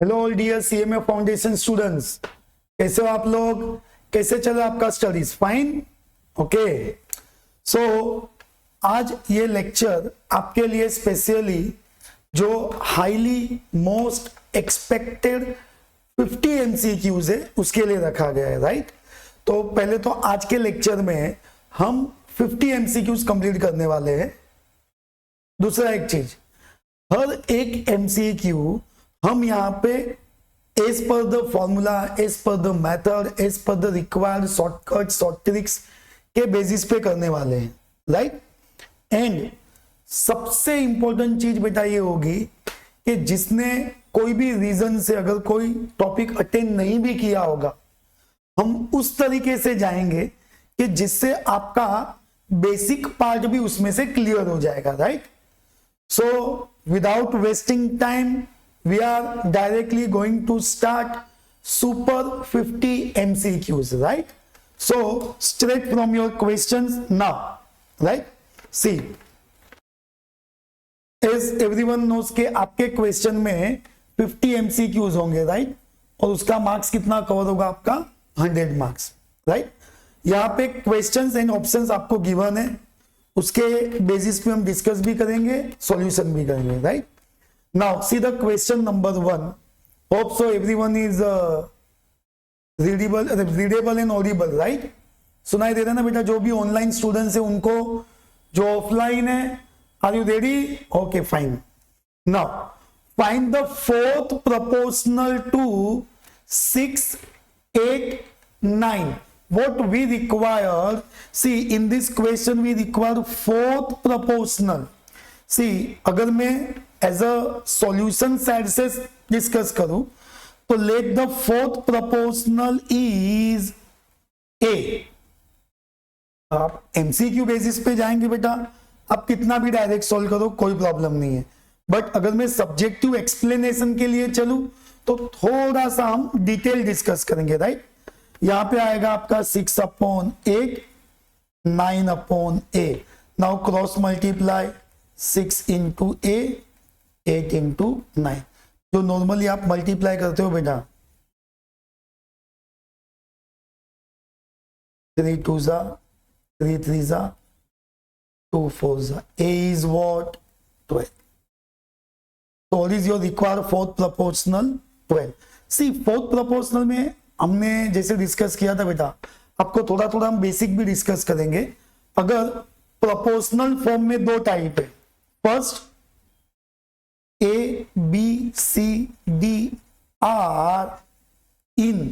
Hello all dear CMA foundation students, कैसे हो आप लोग? कैसे चल रहा है आपका स्टडीज? Fine, okay. सो आज ये लेक्चर आपके लिए स्पेशली जो हाईली मोस्ट एक्सपेक्टेड 50 एमसीक्यूज है उसके लिए रखा गया है, राइट? तो पहले तो आज के लेक्चर में हम 50 एमसीक्यूज कंप्लीट करने वाले हैं। दूसरा एक चीज, हर एक एमसीक्यू हम यहाँ पे as per the formula, as per the method, as per the required shortcut, short tricks के बेसिस पे करने वाले हैं, राइट? एंड सबसे इंपॉर्टेंट चीज बेटा ये होगी कि जिसने कोई भी रीजन से अगर कोई टॉपिक अटेंड नहीं भी किया होगा, हम उस तरीके से जाएंगे कि जिससे आपका बेसिक पार्ट भी उसमें से क्लियर हो जाएगा, right? So without wasting time, we are directly going to start super 50 MCQs, right? So straight from your questions now, right? See, as everyone knows के आपके क्वेश्चन में 50 MCQs होंगे, राइट? और उसका मार्क्स कितना कवर होगा आपका? 100 मार्क्स, राइट? यहाँ पे क्वेश्चंस एंड ऑप्शंस आपको गिवन है, उसके बेसिस पे हम डिस्कस भी करेंगे, सॉल्यूशन भी करेंगे, right? Now see the question number 1. Hope so everyone is readable and Audible, right? सुनाई दे रहा है ना बेटा? जो भी ऑनलाइन स्टूडेंट्स है उनको, जो ऑफलाइन है, are you ready? Okay, fine. Now find the fourth proportional to 6, 8, 9. What we require, see in this question we require fourth proportional. See, अगर मैं as a solution side से डिस्कस करूं तो let the fourth proportional is A. आप MCQ basis पे जाएंगे बेटा, आप कितना भी डायरेक्ट सॉल्व करो कोई प्रॉब्लम नहीं है, बट अगर मैं सब्जेक्टिव एक्सप्लेनेशन के लिए चलूं तो थोड़ा सा हम डिटेल डिस्कस करेंगे, राइट? यहां पे आएगा आपका 6/8, 9/A. Now cross multiply 6 into A, 8 into 9, जो नॉर्मली आप मल्टीप्लाई करते हो बेटा. 3 2s, 3 3s, 2 4s. A is what? 12. So what is your required fourth proportional? 12. See, fourth proportional में हमने जैसे डिस्कस किया था बेटा, आपको थोड़ा थोड़ा हम बेसिक भी डिस्कस करेंगे. अगर प्रोपोर्शनल फॉर्म में दो टाइप है. First, a b c d are in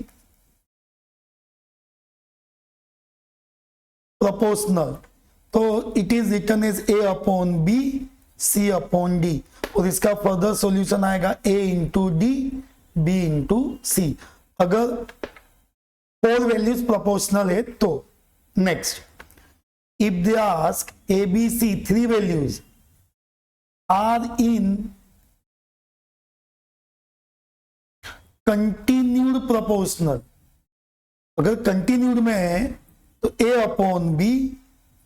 proportional, तो it is written as A/B, C/D, और इसका फर्दर सॉल्यूशन आएगा A into D, B into C. अगर 4 वैल्यूज प्रोपोर्शनल है तो. Next, if they ask ABC 3 values are in continued proportional, अगर continued में है तो A/B,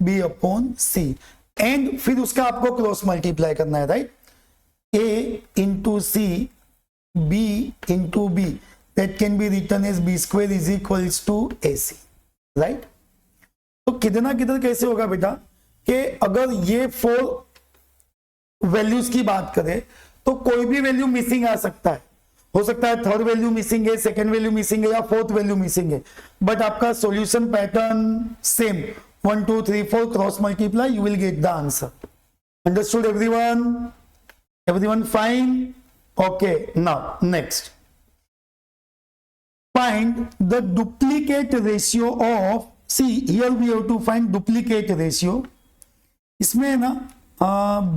B/C, एंड फिर उसका आपको क्रॉस मल्टीप्लाई करना है, right? A into C, B into B, that can be written as B square is equals to AC, right? तो कितना किधर कैसे होगा बेटा कि अगर ये 4 वैल्यूज की बात करें तो कोई भी वैल्यू मिसिंग आ सकता है. हो सकता है थर्ड वैल्यू मिसिंग है, सेकंड वैल्यू मिसिंग है, या फोर्थ वैल्यू मिसिंग है, बट आपका solution pattern same. 1 2 3 4 cross multiply, you will get the answer. Understood everyone? Everyone fine? Okay. Now next, find the duplicate ratio of, see here we have to find duplicate ratio. इसमें ना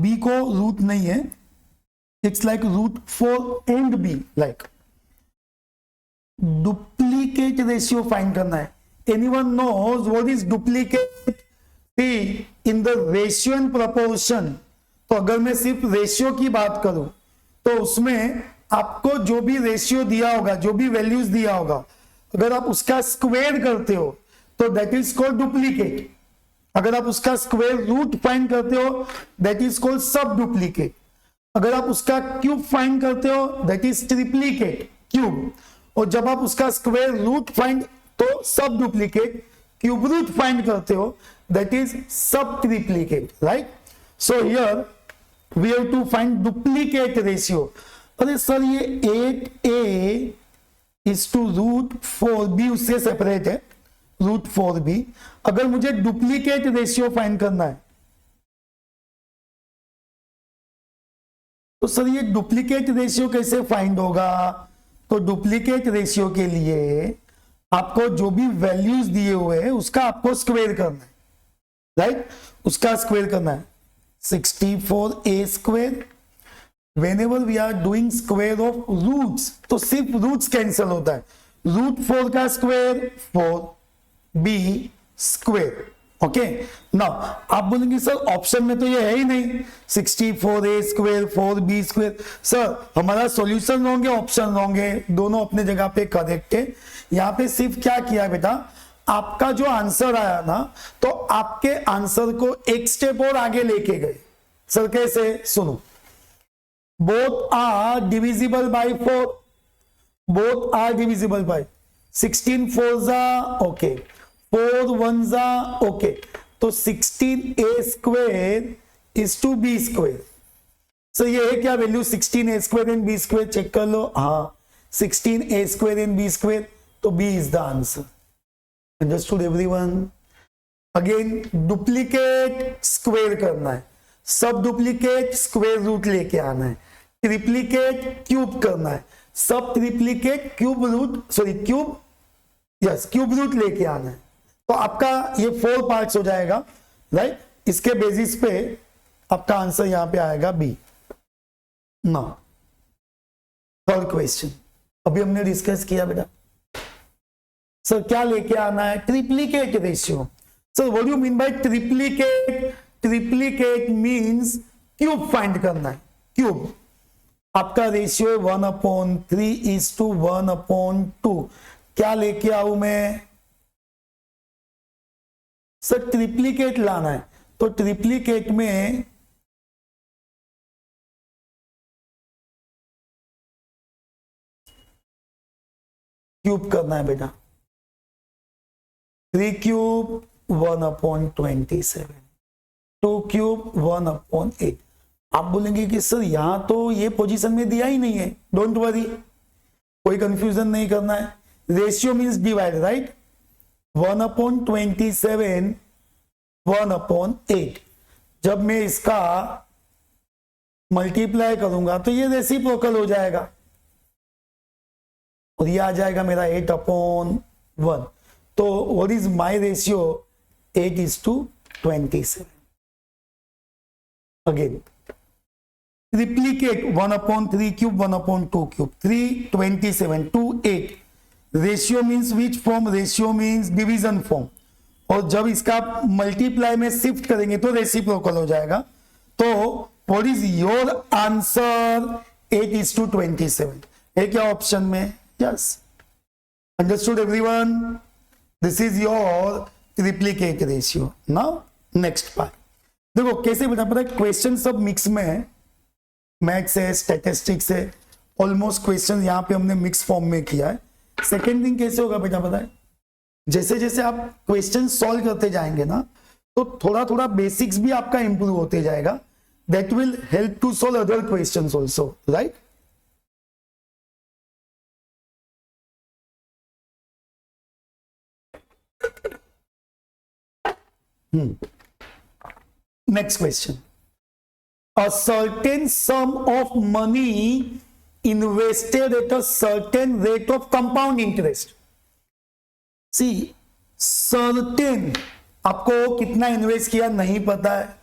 b को root नहीं है, it's like root 4 and b, like duplicate ratio find करना है. Anyone knows what is duplicate? See, in the ratio and proportion, तो अगर मैं सिर्फ रेशियो की बात करूं तो उसमें आपको जो भी रेशियो दिया होगा, जो भी वैल्यूज दिया होगा, अगर आप उसका स्क्वायर करते हो तो दैट इज कॉल्ड डुप्लीकेट. अगर आप उसका स्क्वायर रूट फाइंड करते हो दैट इज कॉल्ड सब डुप्लीकेट. अगर आप उसका क्यूब फाइंड करते हो दैट इज ट्रिप्लीकेट क्यूब, और जब आप उसका स्क्वायर रूट फाइंड तो सब डुप्लीकेट, क्यूब रूट फाइंड करते हो that is sub triplicate, right? So here we have to find duplicate ratio. अरे सर ये 8a is to root 4b उससे सेपरेट है, रूट 4b। अगर मुझे डुप्लीकेट रेशियो फाइंड करना है तो सर ये डुप्लीकेट रेशियो कैसे फाइंड होगा? तो डुप्लीकेट रेशियो के लिए आपको जो भी वैल्यूज दिए हुए हैं उसका आपको स्क्वायर करना है, राइट? उसका स्क्वायर करना है। 64a square, whenever we are doing square of roots तो सिर्फ रूट्स कैंसिल होता है। रूट 4 का स्क्वायर 4b स्क्वायर, ओके ना। आप बोलेंगे सर ऑप्शन में तो ये है ही नहीं, 64a square 4b square. Sir हमारा सॉल्यूशन रॉन्ग है, ऑप्शन रॉन्ग है, दोनों अपने जगह पे करेक्ट है। यहाँ पे सिर्फ क्या किया बेटा, आपका जो आंसर आया ना तो आपके आंसर को एक स्टेप और आगे लेके गए। सर कैसे? सुनो, both are divisible by 4, both are divisible by 16 4s are okay, 4 1s are okay, तो 16a square is to b square। सो ये है क्या value? 16a square and b square check कर लो। हाँ, 16a square and b square, तो b is the answer। Understood everyone? Again duplicate square करना है, सब डुप्लीकेट स्क्वायर रूट लेके आना है, ट्रिप्लीकेट क्यूब करना है, sub triplicate cube root sorry cube yes cube root लेके आना है। तो आपका ये 4 पार्ट्स हो जाएगा, राइट? इसके बेसिस पे आपका आंसर यहां पे आएगा बी। नाउ थर्ड क्वेश्चन अभी हमने डिस्कस किया बेटा। सर क्या लेके आना है? Triplicate ratio. Sir what do you mean by triplicate? Triplicate means cube find करना है, क्यूब। आपका रेशियो है 1/3:1/2। क्या लेके आऊं मैं? सर ट्रिप्लीकेट लाना है, तो ट्रिप्लीकेट में क्यूब करना है बेटा। 3 क्यूब 1/27, 2 क्यूब 1/8। आप बोलेंगे कि सर यहां तो ये पोजीशन में दिया ही नहीं है। डोंट वरी, कोई कंफ्यूजन नहीं करना है। Ratio means divide, right? 1/27 1/8। जब मैं इसका मल्टीप्लाई करूंगा तो ये रेसिप्रोकल हो जाएगा और ये आ जाएगा मेरा 8/1। तो what is my ratio? 8:27। Again triplicate 1/3 cube 1/2 cube 327 2 8। Ratio means which form? Ratio means division form. और जब इसका मल्टीप्लाई में शिफ्ट करेंगे तो रेसिप्रोकल हो जाएगा। तो व्हाट इज योर आंसर? 8:27 है क्या ऑप्शन में? Yes. Understood everyone? This is your triplicate ratio. Now next part देखो कैसे बेटा पता है, क्वेश्चन सब मिक्स में है, मैथ्स है, स्टैटिस्टिक्स है, ऑलमोस्ट क्वेश्चन यहाँ पे हमने मिक्स फॉर्म में किया है। सेकेंड थिंग कैसे होगा बेटा पता है, जैसे जैसे आप क्वेश्चन सॉल्व करते जाएंगे ना तो थोड़ा थोड़ा बेसिक्स भी आपका इंप्रूव होते जाएगा। That will help to solve other questions also, right? Next question. A certain sum of money invested at a certain rate of compound interest. See, certain आपको कितना इन्वेस्ट किया नहीं पता है.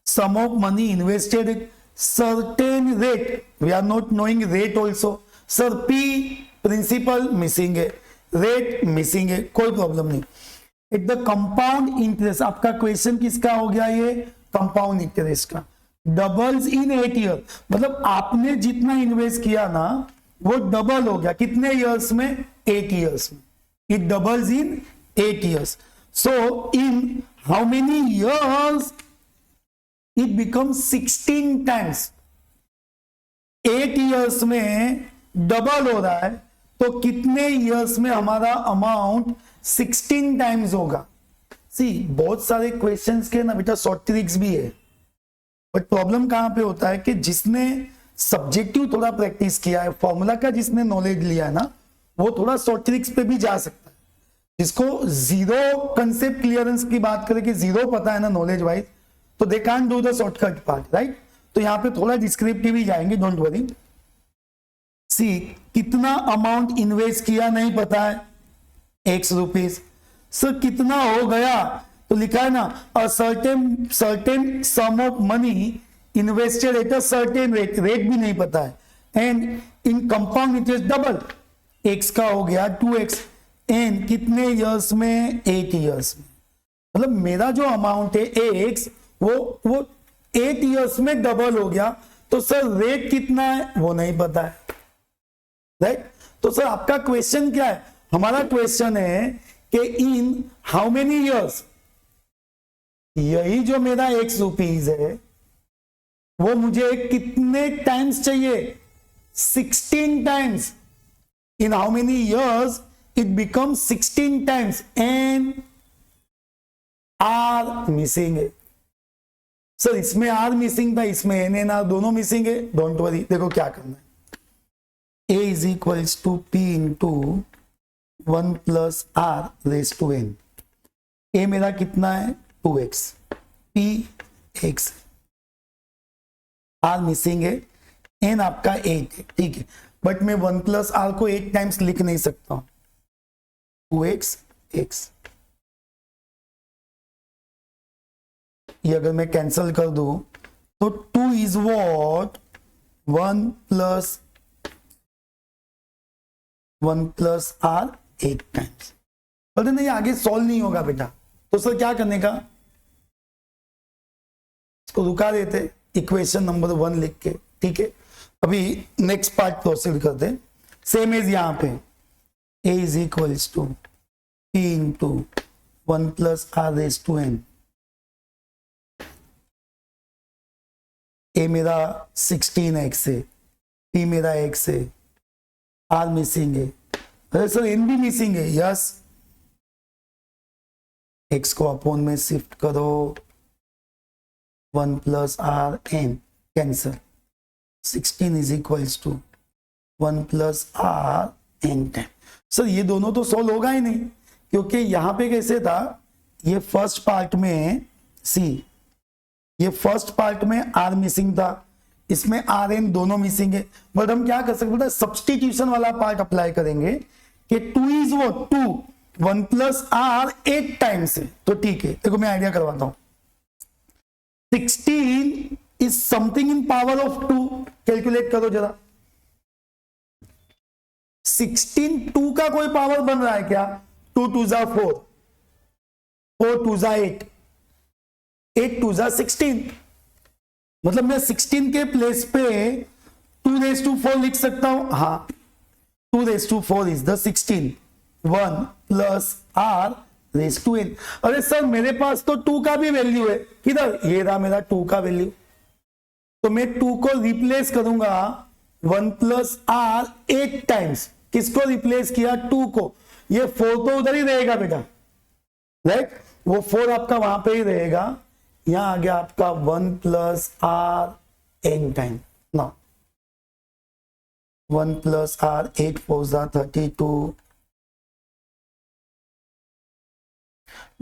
Sum of money invested at certain rate. We are not knowing rate also. Sir, P principal missing है, rate missing है, कोई problem नहीं. एट द कंपाउंड इंटरेस्ट आपका क्वेश्चन किसका हो गया? ये कंपाउंड इंटरेस्ट का. डबल्स इन 8 ईयर, मतलब आपने जितना इन्वेस्ट किया ना वो डबल हो गया. कितने ईयर्स में? 8 ईयर्स में. It doubles in 8 years. So in how many years? It becomes 16 times. 8 years में डबल हो रहा है, तो कितने इयर्स में हमारा अमाउंट 16 टाइम्स होगा? सी बहुत सारे क्वेश्चंस के ना बेटा शॉर्ट ट्रिक्स भी है, बट प्रॉब्लम कहां पे होता है कि जिसने सब्जेक्टिव थोड़ा प्रैक्टिस किया है, फॉर्मूला का जिसने नॉलेज लिया है ना, वो थोड़ा शॉर्ट ट्रिक्स पे भी जा सकता है। जिसको जीरो कंसेप्ट क्लियरेंस की बात करें कि जीरो पता है ना नॉलेज वाइज, तो they can't do the shortcut part, right? तो यहां पे थोड़ा डिस्क्रिप्टिव ही जाएंगे, डोंट वरी। सी कितना अमाउंट इन्वेस्ट किया नहीं पता है, एक्स रुपीज। सर कितना हो गया, तो लिखा है ना a certain some of money invested at a certain rate, rate भी नहीं पता है, and in compound interest double, x का हो गया 2x, एंड कितने इयर्स में? 8 इयर्स में। मतलब मेरा जो अमाउंट है एक्स, वो 8 इयर्स में डबल हो गया, तो सर रेट कितना है वो नहीं पता है, राइट? तो सर आपका क्वेश्चन क्या है? हमारा क्वेश्चन है कि इन हाउ मेनी इयर्स, यही जो मेरा एक्स रुपीज है वो मुझे कितने टाइम्स चाहिए? 16 times. In how many years it becomes 16 times, and r missing है। सर इसमें आर मिसिंग था, इसमें एन एन आर दोनों मिसिंग है, डोंट वरी। देखो क्या करना है, a is equals to p into 1 plus r raised to n। a मेरा कितना है? 2x, p x, r missing है, n आपका 8 है, ठीक है। बट मैं 1 प्लस r को 8 टाइम्स लिख नहीं सकता हूं, 2x x। ये अगर मैं कैंसल कर दूं तो 2 is what 1 plus r 8 times. बोलते नहीं आगे सॉल्व नहीं होगा बेटा, तो सर क्या करने का, इसको रुका देते इक्वेशन नंबर 1 लिख के, ठीक है। अभी नेक्स्ट पार्ट प्रोसीड करते, सेम एज यहां पे a is equals to p into 1 plus r raise to n। a मेरा 16x है, p मेरा x है, r मिसिंग है, अरे सर n भी मिसिंग है, यस। x को अपॉन में शिफ्ट करो, 1 plus r n cancel, 16 is equals to 1 plus r n time. Sir ये दोनों तो सॉल्व होगा ही नहीं, क्योंकि यहां पे कैसे था, ये फर्स्ट पार्ट में सी, ये फर्स्ट पार्ट में r मिसिंग था, इसमें आर एन दोनों मिसिंग है। बट हम क्या कर सकते हैं, सब्सटीट्यूशन वाला पार्ट अप्लाई करेंगे कि 2 इज वो 2, 1 प्लस r 8 टाइम्स है, तो ठीक है। देखो मैं आइडिया करवाता हूं, 16 is something in power of 2, calculate करो जरा। 16 2 का कोई पावर बन रहा है क्या? 2 2 जा 4, 4 2 जा 8, 8 2 जा 16। मतलब मैं 16 के प्लेस पे 2 रेज टू 4 लिख सकता हूं, हाँ 2 raise to 4 is the 16, 1 plus r raise to n। अरे सर मेरे पास तो 2 का भी वैल्यू है, किधर? ये रहा मेरा 2 का वैल्यू, तो मैं 2 को रिप्लेस करूंगा 1 प्लस r 8 टाइम्स। किसको रिप्लेस किया? 2 को। ये 4 तो उधर ही रहेगा बेटा, राइट? वो 4 आपका वहां पे ही रहेगा, यहां आ गया आपका 1 प्लस r n टाइम। ना 1 प्लस r 8 4 32,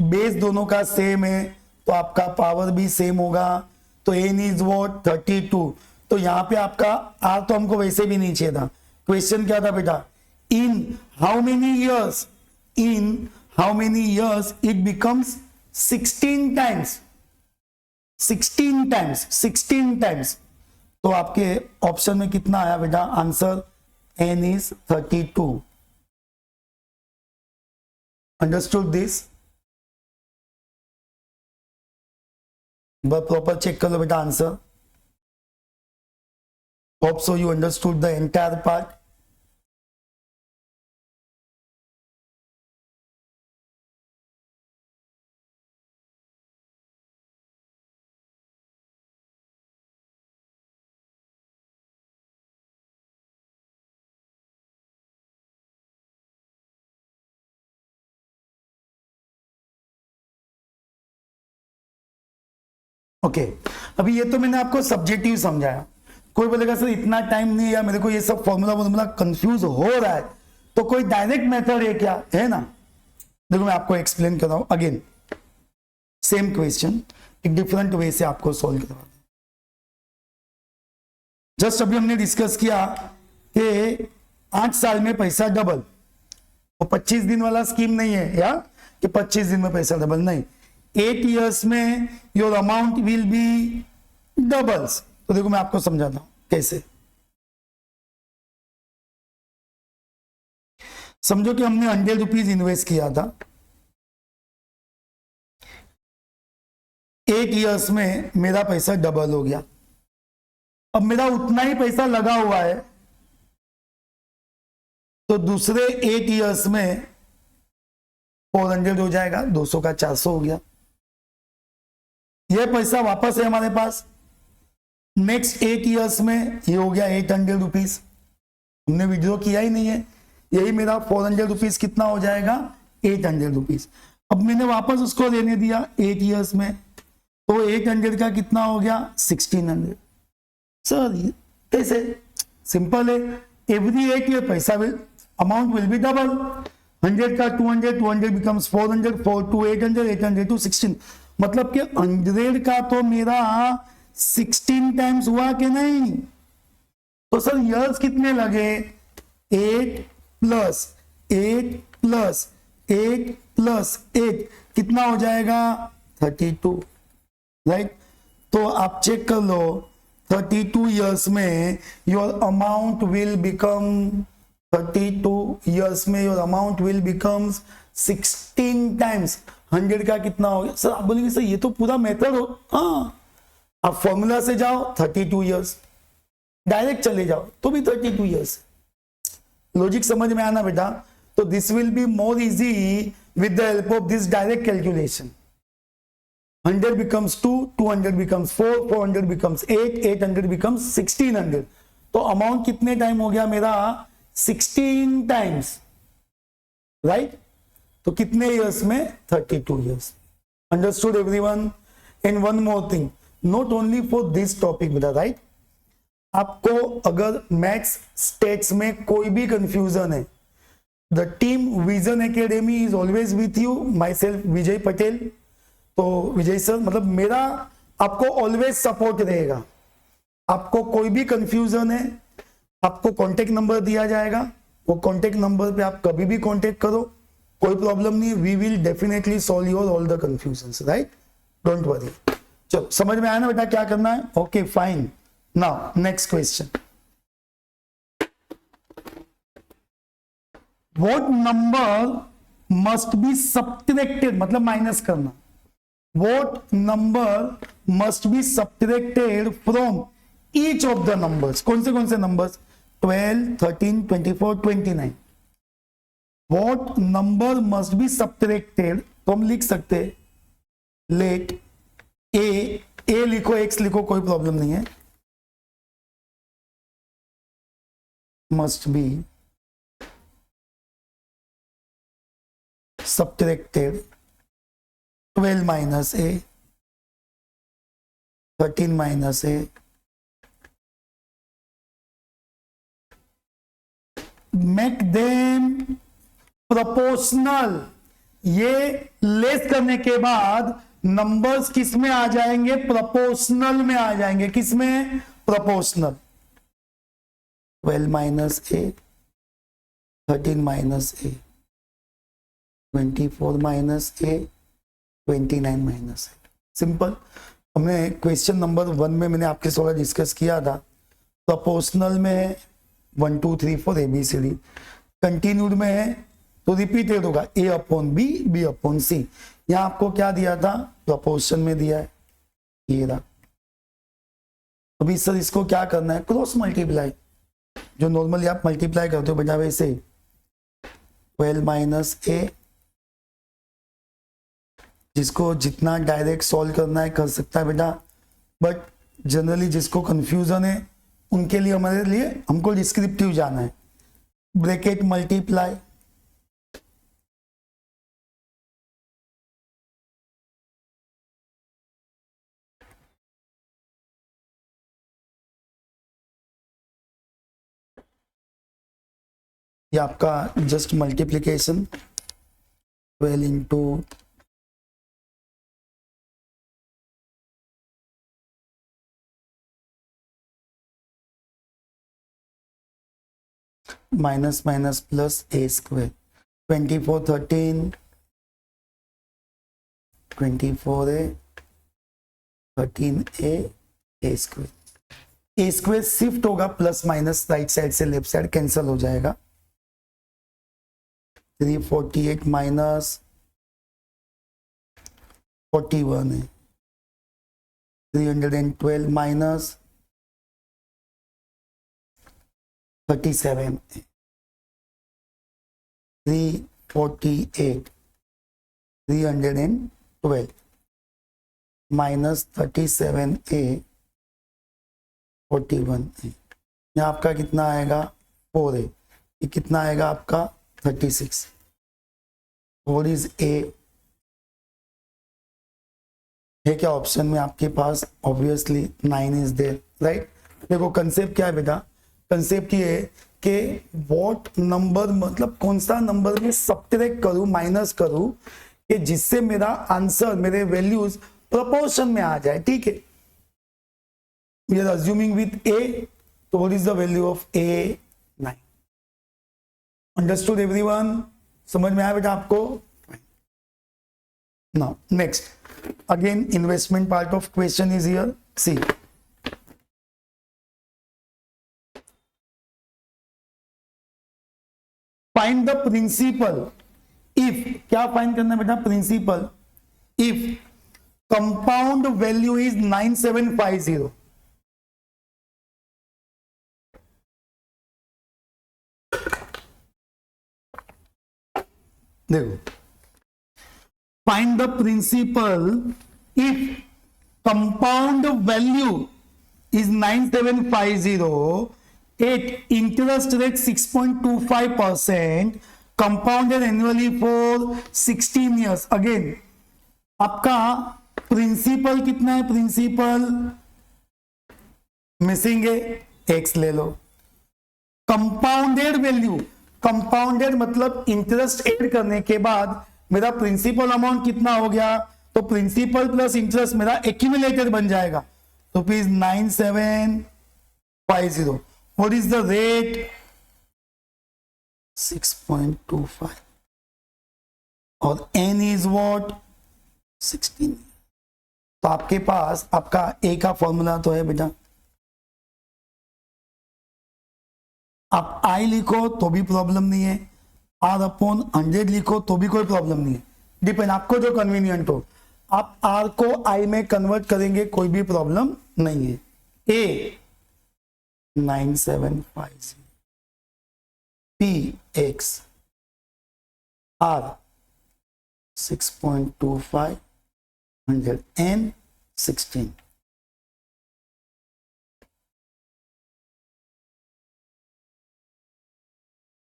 बेस दोनों का सेम है तो आपका पावर भी सेम होगा, तो n इज वॉट 32। तो यहां पे आपका r तो हमको वैसे भी नहीं चाहिए था। क्वेश्चन क्या था बेटा? In how many years, in how many years it becomes 16 times, 16 times, 16 times. तो आपके ऑप्शन में कितना आया बेटा answer? n is 32। Understood this? Proper check कर लो बेटा answer. Hope so you understood the entire part. Okay अभी ये तो मैंने आपको सब्जेक्टिव समझाया। कोई बोलेगा सर इतना टाइम नहीं है, मेरे को ये सब फॉर्मूला कंफ्यूज हो रहा है, तो कोई डायरेक्ट मेथड है क्या? है ना, देखो मैं आपको एक्सप्लेन कर रहा हूं अगेन, सेम क्वेश्चन एक डिफरेंट वे से आपको सॉल्व करवा दूं। जस्ट अभी हमने डिस्कस किया कि 8 साल में पैसा डबल, वो 25 दिन वाला स्कीम नहीं है या कि 25 दिन में पैसा डबल, नहीं, 8 years में your amount will be doubles. तो देखो मैं आपको समझाता हूं कैसे। समझो कि हमने 100 रुपीज इन्वेस्ट किया था, 8 years में मेरा पैसा डबल हो गया। अब मेरा उतना ही पैसा लगा हुआ है, तो दूसरे 8 years में 400 हो जाएगा, 200 का 400 हो गया। यह पैसा वापस है हमारे पास, नेक्स्ट 8 years में ये हो गया 800 रुपीज। हमने वीडियो किया ही नहीं है, यही मेरा 400 रुपीज कितना हो जाएगा, 800 रुपीज। अब मैंने वापस उसको लेने दिया 8 years में, तो 800 का कितना हो गया, 1600। सर कैसे? सिंपल है, एवरी 8 year पैसा will amount will be double. 100 का 200, 200 becomes 400, 4 to 800, 800 to 16। मतलब कि 100 का तो मेरा 16 टाइम्स हुआ कि नहीं? तो सर इयर्स कितने लगे, 8 प्लस 8 प्लस 8 प्लस 8 कितना हो जाएगा, 32, राइट। तो आप चेक कर लो, 32 years में your amount will become 32 years में your amount will becomes 16 times 100 का कितना हो गया। सर आप बोलेंगे सर ये तो पूरा मेथड हो, हाँ, आप फॉर्मूला से जाओ 32 years, डायरेक्ट चले जाओ तो भी 32 years। लॉजिक समझ में आना बेटा, तो this will be more easy with the help of this direct calculation. 100 becomes 2, 200 becomes 4, 400 becomes 8, 800 becomes 1600। तो अमाउंट कितने टाइम हो गया मेरा, 16 टाइम्स, राइट। तो कितने इयर्स में, 32 years। Understood everyone? And one more thing, not only for this topic बेटा, right. आपको अगर मैथ्स स्टेट्स में कोई भी कंफ्यूजन है, the team vision academy is always with you, myself Vijay Patel. तो विजय सर मतलब मेरा आपको ऑलवेज सपोर्ट रहेगा। आपको कोई भी कंफ्यूजन है, आपको कॉन्टेक्ट नंबर दिया जाएगा, वो कॉन्टेक्ट नंबर पे आप कभी भी कॉन्टेक्ट करो, कोई प्रॉब्लम नहीं, we will definitely solve your all the confusions, right, don't worry. चलो समझ में आया ना बेटा क्या करना है? Okay fine. Now next question, what number must be subtracted, मतलब माइनस करना, what number must be subtracted from each of the numbers? कौन से numbers? 12, 13, 24, 29। what number must be subtracted, तो हम लिख सकते let a लिखो, x लिखो, कोई प्रॉब्लम नहीं है, must be subtracted 12 minus a, 13 minus a, make them proportional। ये लेस करने के बाद नंबर्स किस में आ जाएंगे, प्रोपोर्शनल में आ जाएंगे। किस में, proportional. 12 minus a, 13 minus a, 24 minus a, 29 minus है। सिंपल। हमने क्वेश्चन नंबर 1 में मैंने आपके साथ डिस्कस किया था, प्रोपोर्शनल में है 1 2 3 4 ABCD, कंटिन्यूड में है तो रिपीटेड होगा A upon B, B upon C। यहाँ आपको क्या दिया था, प्रोपोर्शन में दिया है, ये रहा। अभी सर इसको क्या करना है, क्रॉस मल्टीप्लाई, जो नॉर्मली आप मल्टीप्लाई करते हो बेटा वैसे। 12 माइनस A, जिसको जितना डायरेक्ट सॉल्व करना है कर सकता है बेटा, बट जनरली जिसको कंफ्यूजन है उनके लिए हमारे लिए हमको डिस्क्रिप्टिव जाना है। ब्रैकेट मल्टीप्लाई, ये आपका just multiplication 12 into minus minus plus a square 24 13 24 a 13 a square shift होगा प्लस माइनस राइट साइड से लेफ्ट साइड कैंसिल हो जाएगा 348 माइनस 41 है 312 माइनस 37 है 348 312 माइनस 37 ए 41 ए यहाँ आपका कितना आएगा 4 है ये कितना आएगा आपका 36 व्हाट इज ए है क्या ऑप्शन में आपके पास ऑब्वियसली 9 इज देयर राइट। देखो कंसेप्ट क्या है बेटा, कंसेप्ट ये है कि व्हाट नंबर मतलब कौन सा नंबर में सब्ट्रैक्ट करूं माइनस करूं कि जिससे मेरा आंसर मेरे वैल्यूज प्रोपोर्शन में आ जाए। ठीक है, we are assuming with a, तो what is the value of a 9। Understood everyone, समझ में आया बेटा आपको। Now next again investment part of question is here. See find the principal if, क्या फाइंड करना है बेटा, principal if compound value is 9750। देखो find the principal if compound value is 9750 at interest rate 6.25%, compounded annually for 16 years। Again आपका principal कितना है, principal missing है, x ले लो। कंपाउंडेड वैल्यू, कंपाउंडेड मतलब इंटरेस्ट ऐड करने के बाद मेरा प्रिंसिपल अमाउंट कितना हो गया, तो प्रिंसिपल प्लस इंटरेस्ट मेरा एक्यूमुलेटेड बन जाएगा। तो please 9750। What is the rate? 6.25 और n is what? 16। तो आपके पास आपका a का फॉर्मूला तो है बेटा, आप i लिखो तो भी प्रॉब्लम नहीं है, r/100 लिखो तो भी कोई प्रॉब्लम नहीं है, डिपेंड आपको जो कन्वीनियंट हो। आप r को i में कन्वर्ट करेंगे कोई भी प्रॉब्लम नहीं है। a 9750 px r 6.25 100 n 16।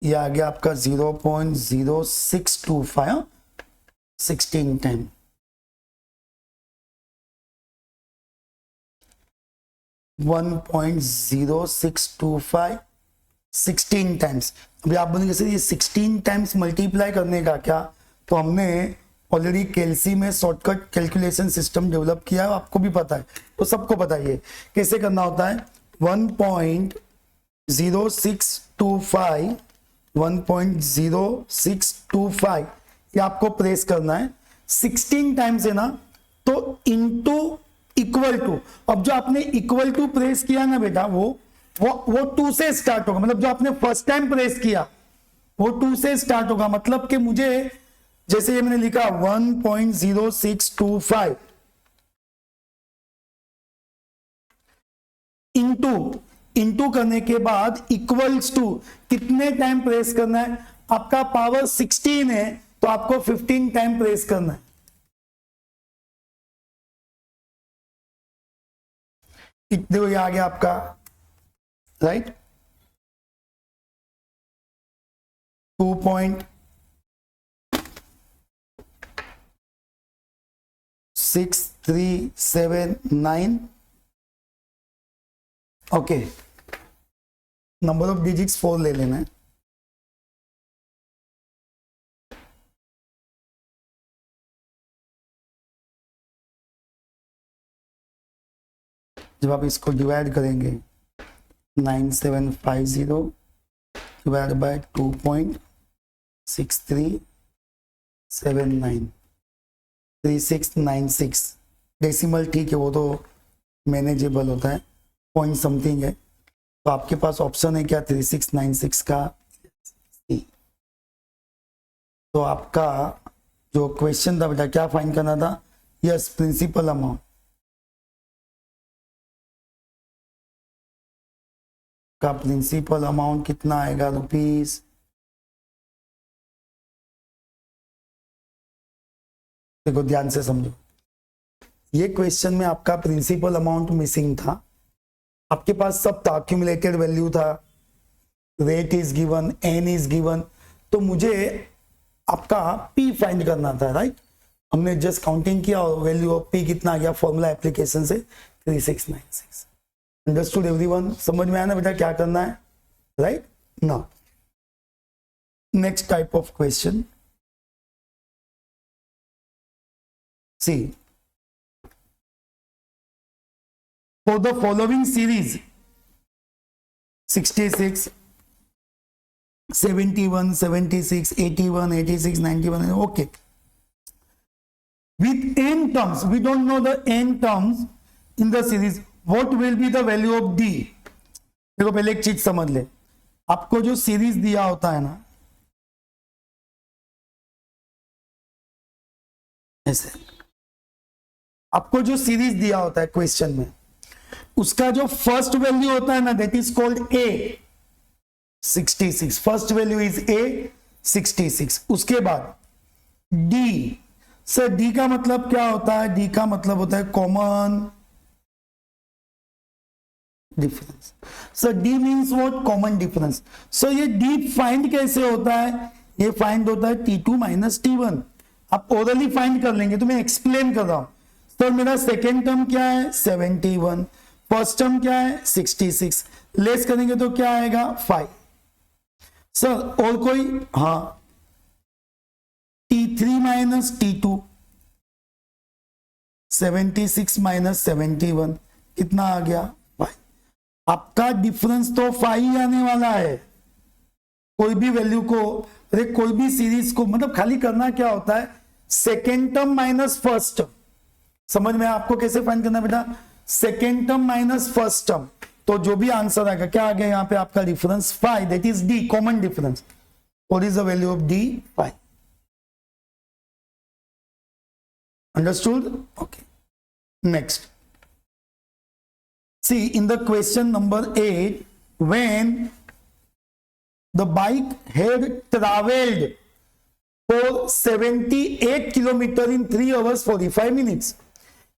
ये आ गया आपका 0.0625 16 टाइम। One 1.0625 16 times. अभी आप बोलेंगे सर ये 16 टाइम्स मल्टीप्लाई करने का क्या, तो हमने ऑलरेडी कैलसी में शॉर्टकट कैलकुलेशन सिस्टम डेवलप किया है, आपको भी पता है, तो सबको पता है कैसे करना होता है। 1.0625 1.0625 ये आपको प्रेस करना है, 16 टाइम्स है ना, तो इनटू इक्वल टू। अब जो आपने इक्वल टू प्रेस किया ना बेटा, वो 2 से स्टार्ट होगा, मतलब जो आपने फर्स्ट टाइम प्रेस किया वो 2 से स्टार्ट होगा। मतलब कि मुझे जैसे ये मैंने लिखा 1.0625 इंटू करने के बाद इक्वल्स टू कितने टाइम प्रेस करना है, आपका पावर 16 है तो आपको 15 टाइम प्रेस करना है। देखो ये आ गया आपका right 2.6379। Okay, number of digits 4 ले लेना है। जब आप इसको डिवाइड करेंगे 9750 डिवाइड बाय 2.6379 3696 डेसिमल ठीक है, वो तो मैनेजेबल होता है, पॉइंट समथिंग है। तो आपके पास ऑप्शन है क्या 3696 का सी। तो आपका जो क्वेश्चन था बेटा क्या फाइंड करना था, यस प्रिंसिपल अमाउंट। का प्रिंसिपल अमाउंट कितना आएगा रुपीज, देखो ध्यान से समझो, ये क्वेश्चन में आपका प्रिंसिपल अमाउंट मिसिंग था। आपके पास सब था, अक्यूमुलेटेड वैल्यू था, rate is given, n is given, तो मुझे आपका पी फाइंड करना था, राइट। हमने जस्ट काउंटिंग किया और वैल्यू ऑफ पी कितना आ गया फॉर्मूला एप्लीकेशन से 3696। अंडरस्टूड एवरीवन, समझ में आया ना बेटा क्या करना है, right. Now next type of question, see for the following series 66 71 76 81 86 91, okay, with n terms, we don't know the n terms in the series, what will be the value of d। देखो पहले एक चीज समझ ले, आपको जो series दिया होता है ना ऐसे, आपको जो सीरीज दिया होता है क्वेश्चन में, उसका जो फर्स्ट वैल्यू होता है ना that is called a 66, first value is a 66। उसके बाद डी, सर डी का मतलब क्या होता है, डी का मतलब होता है common difference. Sir d means what, common difference. So ये डी फाइंड कैसे होता है, ये फाइंड होता है T2 माइनस T1। आप ओरली फाइंड कर लेंगे, तो मैं एक्सप्लेन कर रहा हूं। सर मेरा सेकेंड टर्म क्या है 71, फर्स्ट टर्म क्या है 66, लेस करेंगे तो क्या आएगा 5। सर और कोई, हाँ T3 माइनस T2, 76 माइनस 71 कितना आ गया 5। आपका डिफरेंस तो 5 ही आने वाला है। कोई भी वैल्यू को, अरे कोई भी सीरीज को, मतलब खाली करना क्या होता है, second term minus first term. समझ में आपको कैसे फाइंड करना बेटा, second term minus first term, तो जो भी आंसर आएगा क्या आ गया यहाँ पे आपका difference 5, that is D, common difference. What is the value of D 5। Understood? Okay. Next. See, in the question number 8, when the bike had traveled for 78 kilometer in 3 hours 45 minutes.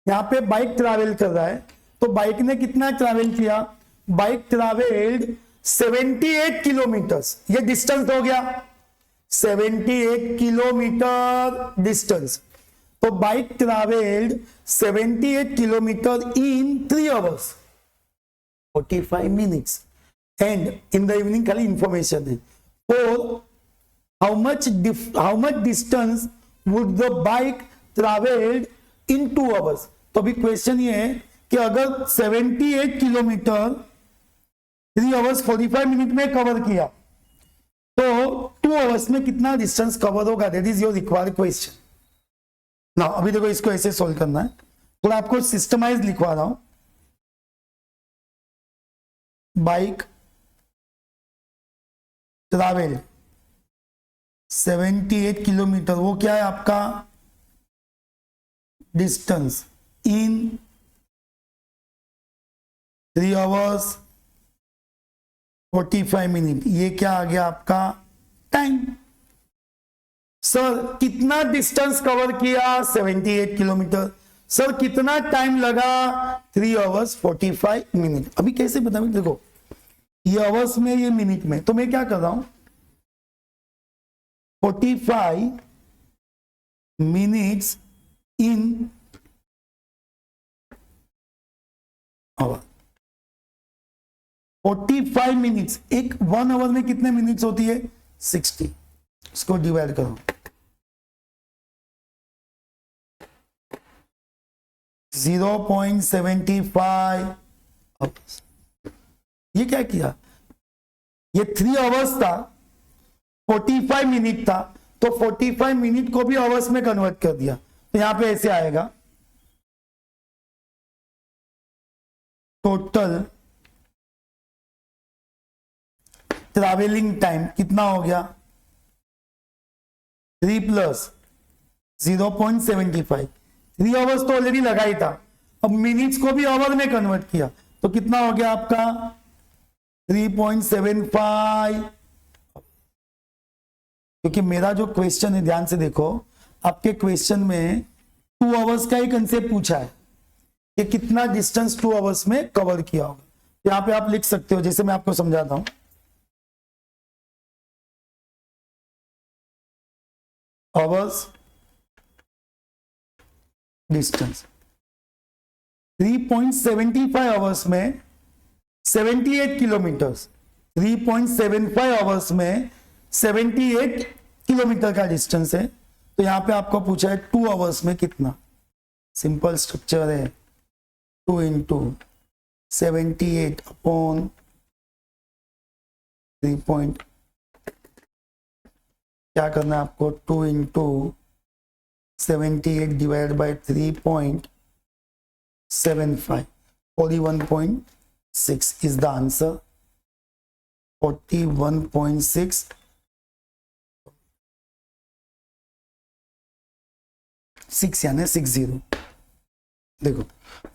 यहाँ पे bike travel कर रहा है, तो bike ने कितना travel किया, bike travelled 78 kilometres, ये डिस्टेंस हो गया 78 किलोमीटर डिस्टेंस। तो bike travelled 78 kilometre in 3 hours 45 minutes, and in the evening खाली इंफॉर्मेशन है। और how much distance would the bike travelled in 2 hours। तो अभी क्वेश्चन ये है कि अगर 78 किलोमीटर 3 hours 45 minutes में कवर किया, तो 2 hours में कितना डिस्टेंस कवर होगा, that is your required question. ना अभी देखो इसको ऐसे सॉल्व करना है, थोड़ा आपको सिस्टमाइज लिखवा रहा हूं। बाइक ट्रैवल 78 किलोमीटर, वो क्या है आपका डिस्टेंस इन 3 hours 45 minutes, ये क्या आ गया आपका टाइम। सर कितना डिस्टेंस कवर किया 78 किलोमीटर, सर कितना टाइम लगा 3 hours 45 minutes। अभी कैसे बताऊं, देखो ये आवर्स में ये मिनट में, तो मैं क्या कर रहा हूं 45 minutes इन आवर। 45 minutes, एक 1 hour में कितने मिनट्स होती है 60, इसको डिवाइड करो 0.75 आवर्स। ये क्या किया, ये 3 आवर्स था, 45 मिनट था, तो 45 मिनट को भी आवर्स में कन्वर्ट कर दिया। तो यहां पे ऐसे आएगा, टोटल ट्रैवलिंग टाइम कितना हो गया, 3 प्लस 0.75। 3 आवर्स तो ऑलरेडी लगा ही था, अब मिनट्स को भी आवर में कन्वर्ट किया, तो कितना हो गया आपका 3.75। क्योंकि मेरा जो क्वेश्चन है, ध्यान से देखो, आपके क्वेश्चन में 2 आवर्स का ही कंसेप्ट पूछा है कि कितना डिस्टेंस 2 आवर्स में कवर किया होगा। यहां पे आप लिख सकते हो, जैसे मैं आपको समझाता हूं, आवर्स डिस्टेंस 3.75 आवर्स में 78 किलोमीटर, 3.75 आवर्स में 78 किलोमीटर का डिस्टेंस है। तो यहां पे आपको पूछा है 2 आवर्स में कितना। सिंपल स्ट्रक्चर है, 2 इंटू 78 अपॉन 3 क्या करना है आपको, 2 into 78 divide by 3.75, 41.6 is the answer, 41.6। 6 यानी 60। देखो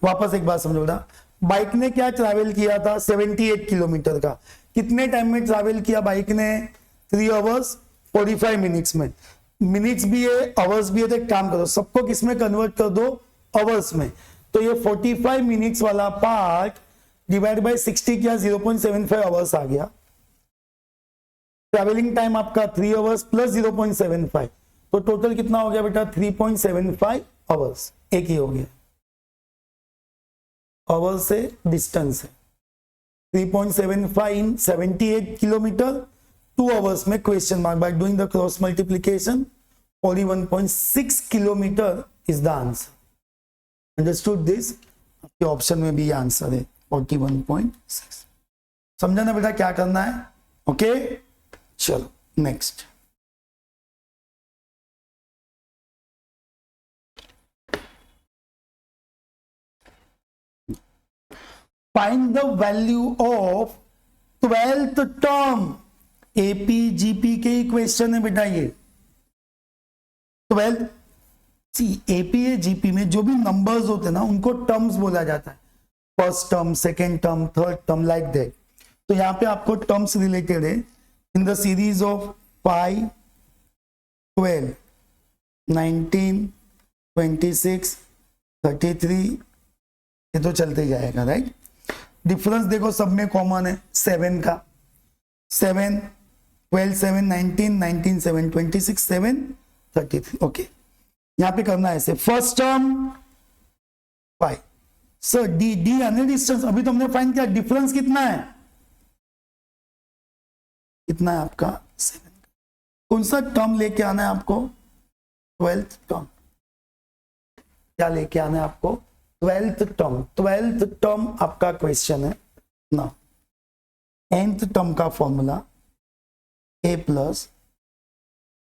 वापस एक बात समझो बेटा, बाइक ने क्या ट्रैवल किया था, 78 किलोमीटर का। कितने टाइम में ट्रैवल किया बाइक ने, 3 आवर्स 45 मिनट्स में। मिनट्स भी है, आवर्स भी है, तो एक काम करो, सबको किसमें कन्वर्ट कर दो, आवर्स में। तो ये 45 मिनट्स वाला पार्ट डिवाइड बाय 60 किया, 0.75 आवर्स आ गया। ट्रैवलिंग टाइम आपका 3 आवर्स प्लस 0.75, तो टोटल कितना हो गया बेटा, 3.75 आवर्स। एक ही हो गया, आवर्स से डिस्टेंस है 3.75 इन 78 किलोमीटर, 2 आवर्स में question mark, by doing the cross multiplication 41.6 kilometre is the answer. Understood this? आपके ऑप्शन में भी आंसर है 41.6। समझा ना बेटा क्या करना है? ओके चलो next. Find the value of 12th term. AP GP के ही क्वेश्चन है बेटा ये। 12th एपी या जीपी में जो भी नंबर्स होते हैं ना, उनको टर्म्स बोला जाता है। First term, second term, third term, like that. तो यहां पे आपको टर्म्स रिलेटेड है। इन द सीरीज ऑफ 5, 12, 19, 26, 33, ये तो चलते जाएगा, राइट। डिफरेंस देखो सब में कॉमन है 7 का। 7, 12, 7, 19, 19, 7, 26, 7, 33। ओके, यहां पे करना है ऐसे। First term 5, sir D D यानी डिस्टेंस। अभी तो हमने फाइंड किया, डिफरेंस कितना है, कितना है आपका 7। कौन सा टर्म लेके आना है आपको, 12th टर्म। क्या लेके आना है आपको, 12th टर्म। 12th टर्म आपका क्वेश्चन है ना। nth टर्म का formula a plus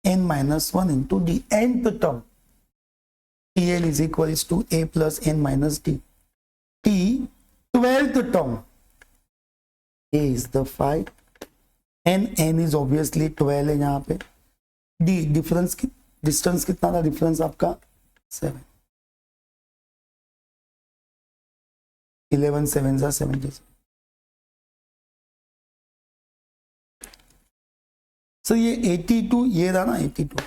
n-1 into D. nth term TL is equals to a plus n minus d. T 12th term, a is the 5, n is obviously 12 है यहाँ पे। d difference की distance कितना था, difference आपका 7। 11 7 सा 70। Sir ये 82 ये था ना 82।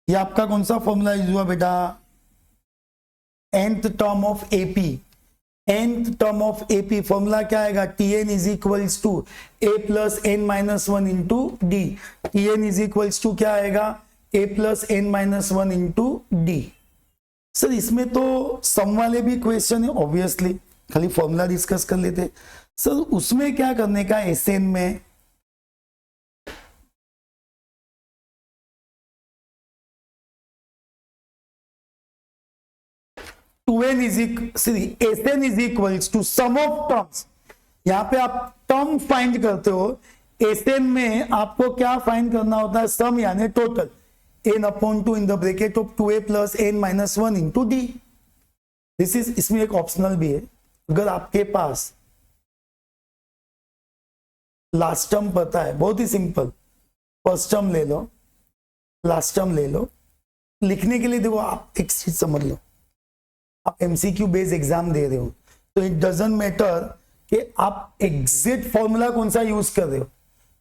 ये आपका कौन सा फॉर्मूला यूज हुआ बेटा, nth term of AP. nth term of AP formula क्या आएगा, Tn is equals to a plus n minus 1 into d. Tn is equals to क्या आएगा, a plus n minus 1 into d. Sir इसमें तो सम वाले भी क्वेश्चन है obviously, खाली फॉर्मूला डिस्कस कर लेते। सर उसमें क्या करने का, Sn में Sn is equals to sum of terms। यहां पे आप टर्म फाइंड करते हो, Sn में आपको क्या फाइंड करना होता है, सम यानी total, n upon 2 in the bracket of 2a plus n minus 1 into D. This is, इसमें एक ऑप्शनल भी है, अगर आपके पास लास्ट टर्म पता है, बहुत ही सिंपल, फर्स्ट टर्म ले लो, लास्ट टर्म ले लो। लिखने के लिए देखो आप एक चीज समझ लो, आप एमसीक्यू बेस्ड एग्जाम दे रहे हो तो इट डजंट मैटर कि आप एग्जैक्ट फॉर्मूला कौन सा यूज कर रहे हो,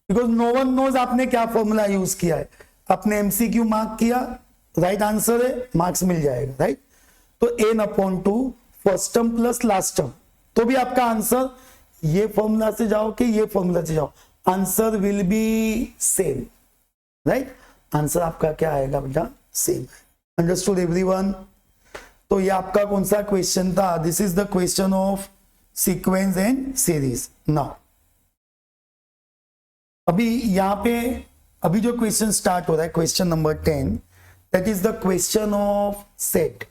बिकॉज नो वन नोज आपने क्या फॉर्मूला यूज किया है। आपने एमसीक्यू मार्क किया, राइट आंसर है, मार्क्स मिल जाएगा, राइट। तो n upon 2 first term plus last term, तो भी आपका आंसर ये फॉर्मूला से जाओ कि ये फॉर्मूला से जाओ, answer will be same, right. Answer आपका क्या आएगा बेटा, सेम। Understood everyone. तो ये आपका कौन सा क्वेश्चन था, this is the question of sequence and series. Now अभी यहां पे अभी जो क्वेश्चन स्टार्ट हो रहा है, question number 10, that is the question of set.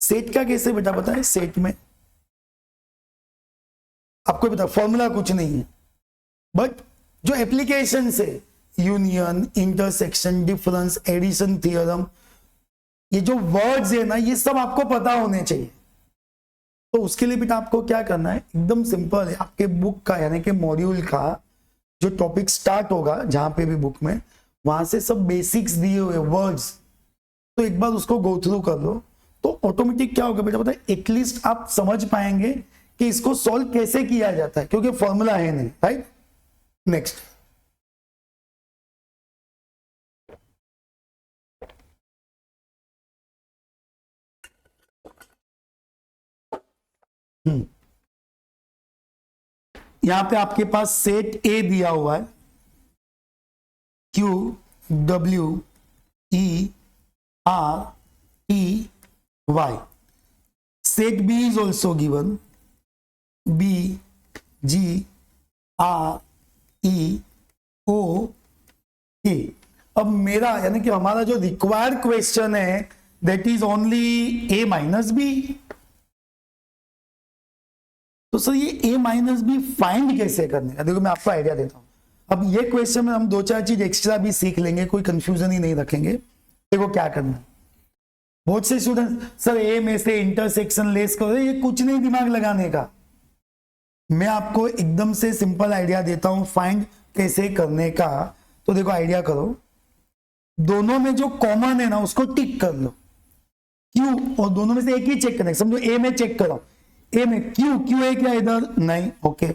Set का कैसे बेटा पता है, सेट में आपको पता फॉर्मूला कुछ नहीं है, बट जो एप्लीकेशन से union, intersection, difference, addition theorem, ये जो वर्ड्स है ना, ये सब आपको पता होने चाहिए। तो उसके लिए बेटा आपको क्या करना है, एकदम सिंपल है, आपके बुक का यानी कि मॉड्यूल का जो टॉपिक स्टार्ट होगा जहां पे भी बुक में, वहां से सब बेसिक्स दिए हुए वर्ड्स, तो एक बार उसको गो थ्रू कर लो, तो ऑटोमेटिक क्या होगा बेटा पता है, एटलीस्ट आप समझ पाएंगे कि इसको सॉल्व कैसे किया जाता है, क्योंकि फॉर्मूला है नहीं, राइट। नेक्स्ट, यहां पे आपके पास सेट ए दिया हुआ है, क्यू डब्ल्यू e r t y. Set b is also given, b g r e o a. अब मेरा यानी कि हमारा जो रिक्वायर्ड क्वेश्चन है that is only a minus b. तो सर ये a माइनस बी फाइंड कैसे करने का, देखो मैं आपको आइडिया देता हूं। अब ये क्वेश्चन में हम 2-4 चीज एक्स्ट्रा भी सीख लेंगे, कोई कंफ्यूजन ही नहीं रखेंगे। देखो क्या करना है, बहुत से स्टूडेंट सर a में से इंटरसेक्शन लेस करो, ये कुछ नहीं दिमाग लगाने का। मैं आपको एकदम से सिंपल आइडिया देता हूं फाइंड कैसे करने का। तो देखो आइडिया करो, दोनों में जो कॉमन है ना उसको टिक कर लो, क्यू, और दोनों में से एक ही चेक करना है। समझो a में चेक करो, ए में क्यू, क्यू है क्या इधर, नहीं, ओके,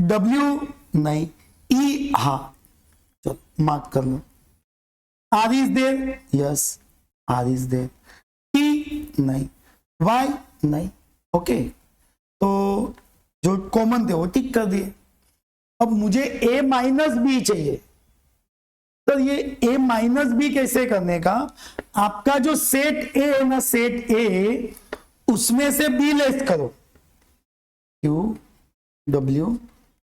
डब्ल्यू नहीं, ई हाँ, चलो मार्क कर लो, r is there, yes r is there, t नहीं, वाई नहीं, ओके। तो जो कॉमन थे वो टिक कर दिए। अब मुझे ए माइनस बी चाहिए, तो ये ए माइनस बी कैसे करने का, आपका जो सेट ए है ना, सेट ए, उसमें से बी लेस करो, Q W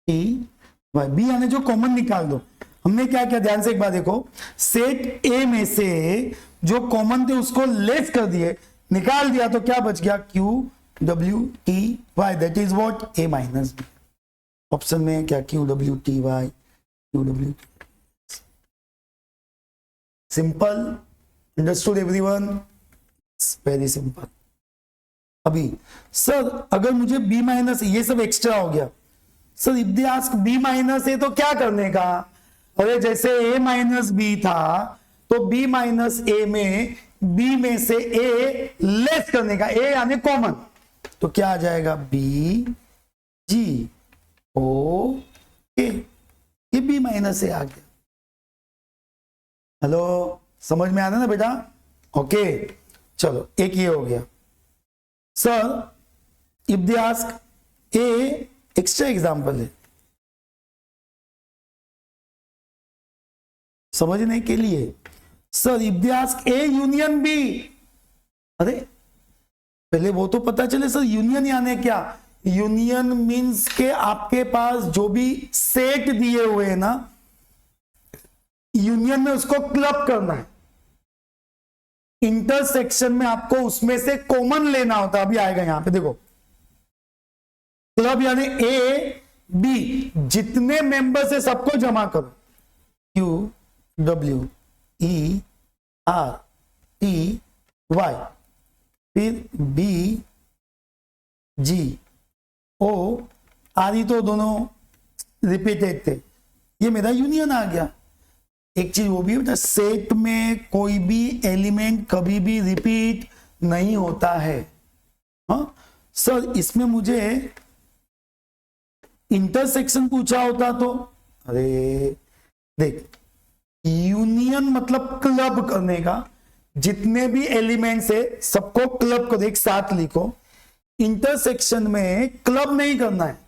T Y, B यानी जो कॉमन निकाल दो। हमने क्या किया, ध्यान से एक बार देखो, सेट ए में से जो कॉमन थे उसको लेस कर दिए, निकाल दिया, तो क्या बच गया, Q W T Y, that is what, A minus B. Option में क्या, Q W T Y, Q W, simple. Understood everyone, very simple. अभी सर अगर मुझे बी माइनस, ये सब एक्स्ट्रा हो गया sir, if they ask B minus A तो क्या करने का, अरे जैसे ए माइनस बी था तो बी माइनस ए में बी में से ए लेस करने का, ए यानी कॉमन, तो क्या आ जाएगा, बी जी ओ ए, ये बी माइनस ए आ गया। हेलो, समझ में आ रहा है ना बेटा, ओके। चलो एक ये हो गया। Sir if they ask A, extra example है समझने के लिए, sir if they ask A union B, अरे पहले वो तो पता चले सर, यूनियन यानी क्या, यूनियन मींस के आपके पास जो भी सेट दिए हुए हैं ना, यूनियन में उसको क्लब करना है। इंटरसेक्शन में आपको उसमें से कॉमन लेना होता है। अभी आएगा यहां पे देखो, क्लब यानी ए बी, जितने मेंबर्स है सबको जमा करो, QWERTY, फिर BGO, आदि तो दोनों रिपीटेड थे, ये मेरा यूनियन आ गया। एक चीज वो भी बेटा, सेट में कोई भी एलिमेंट कभी भी रिपीट नहीं होता है। हाँ सर, इसमें मुझे इंटरसेक्शन पूछा होता तो, अरे देख, यूनियन मतलब क्लब करने का, जितने भी एलिमेंट्स है सबको क्लब को एक साथ लिखो। इंटरसेक्शन में क्लब नहीं करना है,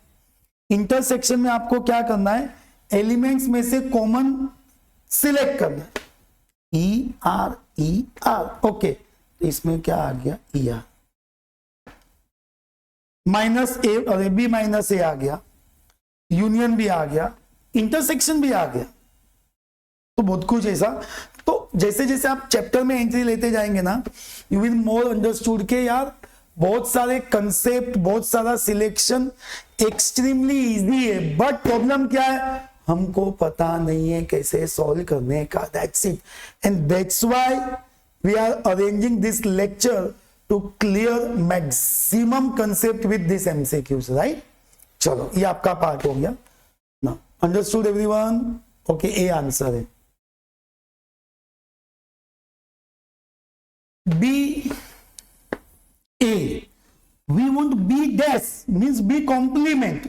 इंटरसेक्शन में आपको क्या करना है, एलिमेंट्स में से कॉमन सिलेक्ट करना है, ER ओके। तो इसमें क्या आ गया, ER माइनस ए, अरे B माइनस ए आ गया, यूनियन भी आ गया, इंटरसेक्शन भी आ गया, तो बहुत कुछ ऐसा। तो जैसे जैसे आप चैप्टर में एंट्री लेते जाएंगे ना, यू विल मोर अंडरस्टूड के यार बहुत सारे कंसेप्ट, बहुत सारा सिलेक्शन एक्सट्रीमली इजी है, बट प्रॉब्लम क्या है, हमको पता नहीं है कैसे सॉल्व करने का। That's it, and that's why we are arranging this lecture to clear maximum concept with this MCQs, right. चलो ये आपका पार्ट हो गया ना, understood everyone, okay. A answer है b a, we want b dash means b complement.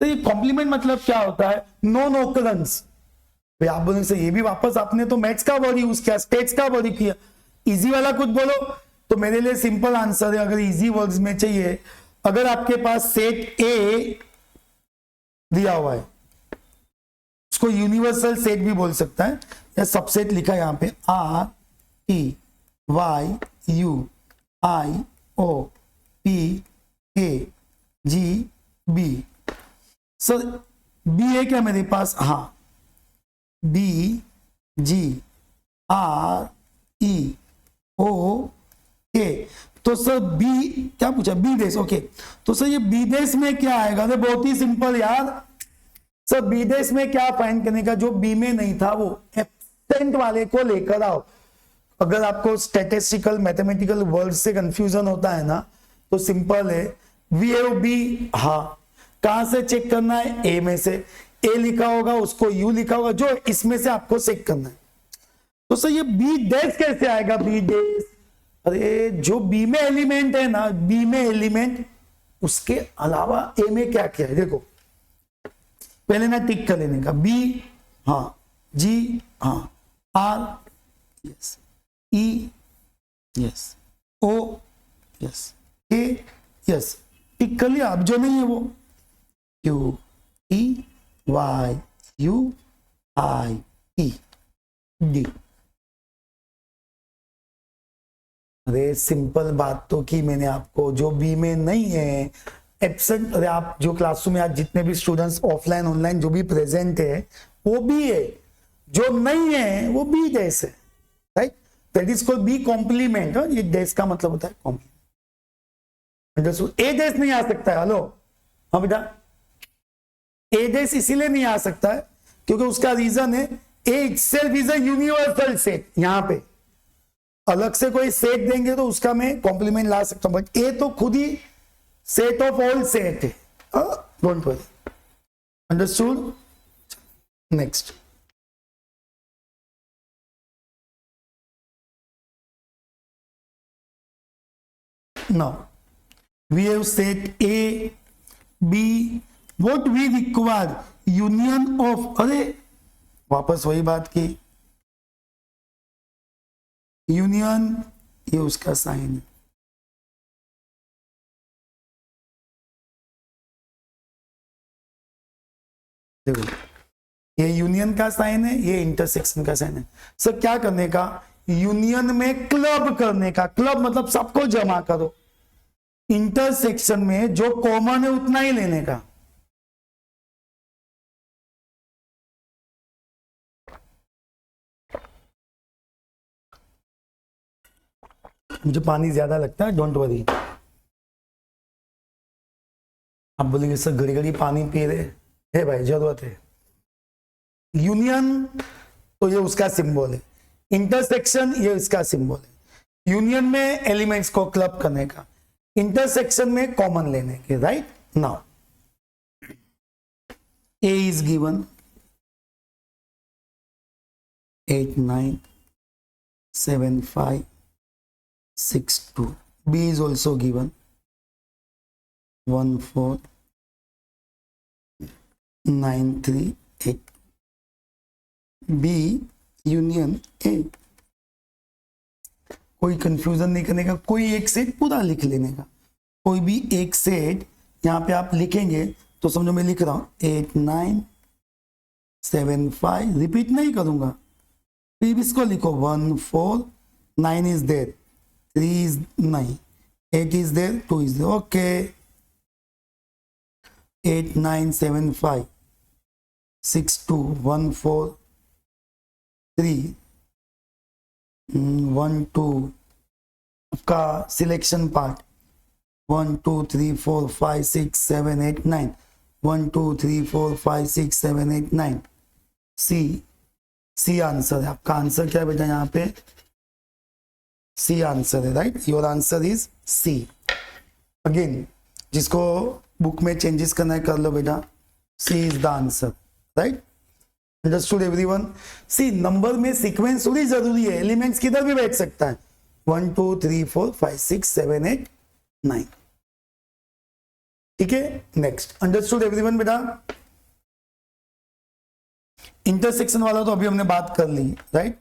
तो ये complement मतलब क्या होता है, नॉन ऑकरेंस। भाई आप बोलेंगे से ये भी वापस आपने तो मैथ्स का वर्ड यूज किया, स्टेट्स का वर्ड किया, इजी वाला कुछ बोलो। तो मेरे लिए सिंपल आंसर है, अगर इजी वर्ड्स में चाहिए, अगर आपके पास सेट ए दिया हुआ है, उसको यूनिवर्सल सेट भी बोल सकता है, या सबसेट लिखा है यहां पे, REYUIOPAGB। सर बी है क्या मेरे पास, हाँ, BGREO तो सर बी क्या पूछा, बी देश, ओके। तो सर ये बी देश में क्या आएगा, अरे बहुत ही सिंपल यार। सर बी देश में क्या फाइंड करने का, जो बी में नहीं था वो एब्सेंट वाले को लेकर आओ। अगर आपको स्टैटिस्टिकल मैथमेटिकल वर्ड से कंफ्यूजन होता है ना, तो सिंपल है, वी हैव बी, हाँ, कहां से चेक करना है, ए में से। ए लिखा होगा उसको यू लिखा होगा, जो इसमें से आपको चेक करना है। तो सर ये बी डैश कैसे आएगा, बी डैश, अरे जो बी में एलिमेंट है ना, बी में एलिमेंट, उसके अलावा ए में क्या क्या है देखो, पहले ना टिक कर लेने का, बी हाँ, जी हाँ, r yes, e yes, o yes, a yes, tick कर लिया। अब जो नहीं है वो QEYUIE D। अरे सिंपल बात तो की मैंने आपको, जो बी में नहीं है एब्सेंट, अरे आप जो क्लासरूम में आज जितने भी स्टूडेंट्स ऑफलाइन ऑनलाइन जो भी प्रेजेंट है वो बी है, जो नहीं है वो बी डैश है, right. That is called B complement. ये डैश का मतलब होता है कॉम्प्लीमेंट। ए डैश नहीं आ सकता है, हेलो, हाँ बेटा, ए डैश इसीलिए नहीं आ सकता है क्योंकि उसका रीजन है a itself is a universal set. यहां पे अलग से कोई सेट देंगे तो उसका मैं कॉम्प्लीमेंट ला सकता हूं, बट ए तो खुद ही सेट ऑफ ऑल सेट है, don't worry, understood. Next, now we have set A B, what we require, union of, अरे वापस वही बात की, यूनियन, ये उसका साइन है, देखो ये यूनियन का साइन है, ये इंटरसेक्शन का साइन है। सर क्या करने का, यूनियन में क्लब करने का, क्लब मतलब सबको जमा करो, इंटरसेक्शन में जो कॉमन है उतना ही लेने का। मुझे पानी ज्यादा लगता है, डोंट वरी। आप बोलेंगे सर घड़ी घड़ी पानी पी रहे है भाई, जरूरत है। यूनियन तो ये उसका सिंबल है, इंटरसेक्शन ये इसका सिंबल है। यूनियन में एलिमेंट्स को क्लब करने का, इंटरसेक्शन में कॉमन लेने के, right. Now A is given 8 9 7 5 6 2, B is also given 1 4 9 3 8, B union A। कोई कंफ्यूजन नहीं करने का, कोई एक सेट पूरा लिख लेने का। कोई भी एक सेट यहां पे आप लिखेंगे तो समझो मैं लिख रहा हूं 8 9 7 5, रिपीट नहीं करूंगा, फिर इसको लिखो 1 4 9 इज देयर, 3 इज नहीं, 8 is there, 2 is there, okay. 8 9 7 5 6 2 1 4 3 1 2, आपका सिलेक्शन पार्ट 1 2 3 4 5 6 7 8 9, 1 2 3 4 5 6 7 8 9, सी आंसर है आपका। आंसर क्या है बेटा, यहाँ पे सी आंसर है, right. Your answer is c. Again जिसको बुक में चेंजेस करना है कर लो बेटा, c is the answer, right. Understood everyone. C number में सीक्वेंस थोड़ी जरूरी है, एलिमेंट्स किधर भी बैठ सकता है, 1 2 3 4 5 6 7 8 9, ठीक है। नेक्स्ट, अंडरस्टूड एवरीवन बेटा। इंटरसेक्शन वाला तो अभी हमने बात कर ली, राइट,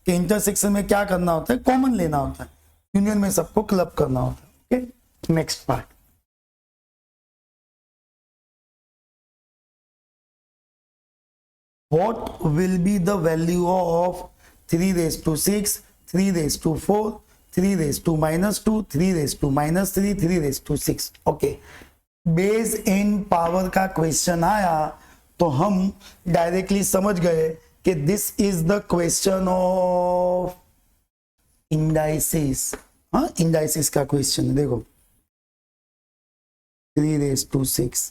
कि इंटरसेक्शन में क्या करना होता है, कॉमन लेना होता है, यूनियन में सबको क्लब करना होता है, okay. Next part, what will be the value of 3 raised to 6, 3 raised to 4, 3 raised to minus 2, 3 raised to minus 3, 3 raised to 6, okay. Base in power का क्वेश्चन आया तो हम डायरेक्टली समझ गए कि this is the question of indices. हाँ, indices का question है, देखो 3 raised to 6,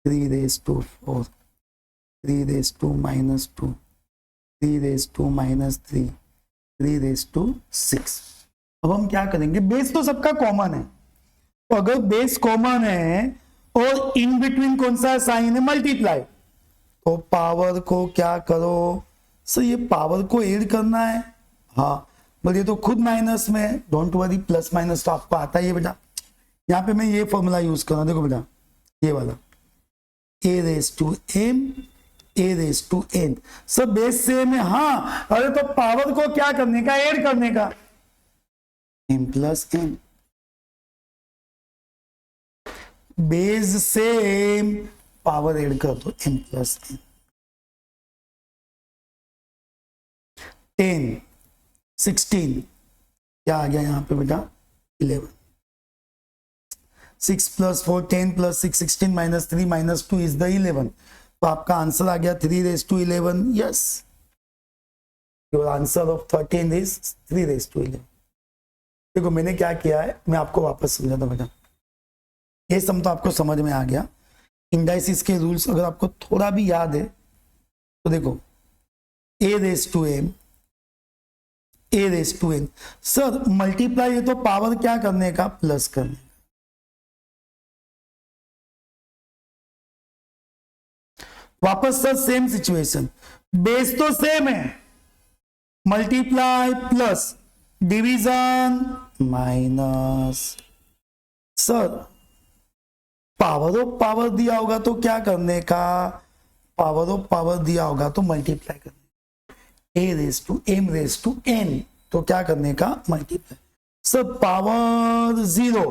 3 raised to 4, 3 raised to minus 2, 3 raised to minus 3, 3 raised to 6। अब हम क्या करेंगे, बेस तो सबका कॉमन है, तो अगर बेस कॉमन है और इन बिटवीन कौन सा साइन है, मल्टीप्लाई, तो पावर को क्या करो सर, ये पावर को ऐड करना है। हाँ बोलिए तो खुद माइनस में, डोंट वरी, प्लस माइनस तो आपको आता ही है बेटा। यहाँ पे मैं ये फॉर्मूला यूज कर रहा हूं, देखो बेटा ये वाला, a raised to m, a raised to n, सब बेस सेम है। हाँ अरे तो पावर को क्या करने का, ऐड करने का, m plus n, base same, power add कर दो m प्लस n। 10 16 क्या आ गया यहाँ पे बेटा, 11, 6 plus 4 10 plus 6 16 minus 3 minus 2 is the 11, तो आपका आंसर आ गया 3 raised to 11। Yes, your answer of 13 is 3 raised to 11। देखो मैंने क्या किया है, मैं आपको वापस समझाता बेटा, ये सम तो आपको समझ में आ गया। इंडाइसिस के रूल्स अगर आपको थोड़ा भी याद है तो देखो a raised to m, a raised to n, sir multiply है तो पावर क्या करने का, प्लस करने का। वापस सर सेम सिचुएशन, बेस तो सेम है, multiply plus, division minus. Sir power of power दिया होगा तो क्या करने का, पावर ऑफ पावर दिया होगा तो मल्टीप्लाई करने का, a raised to m raised to n, तो क्या करने का, multiply. Sir power 0,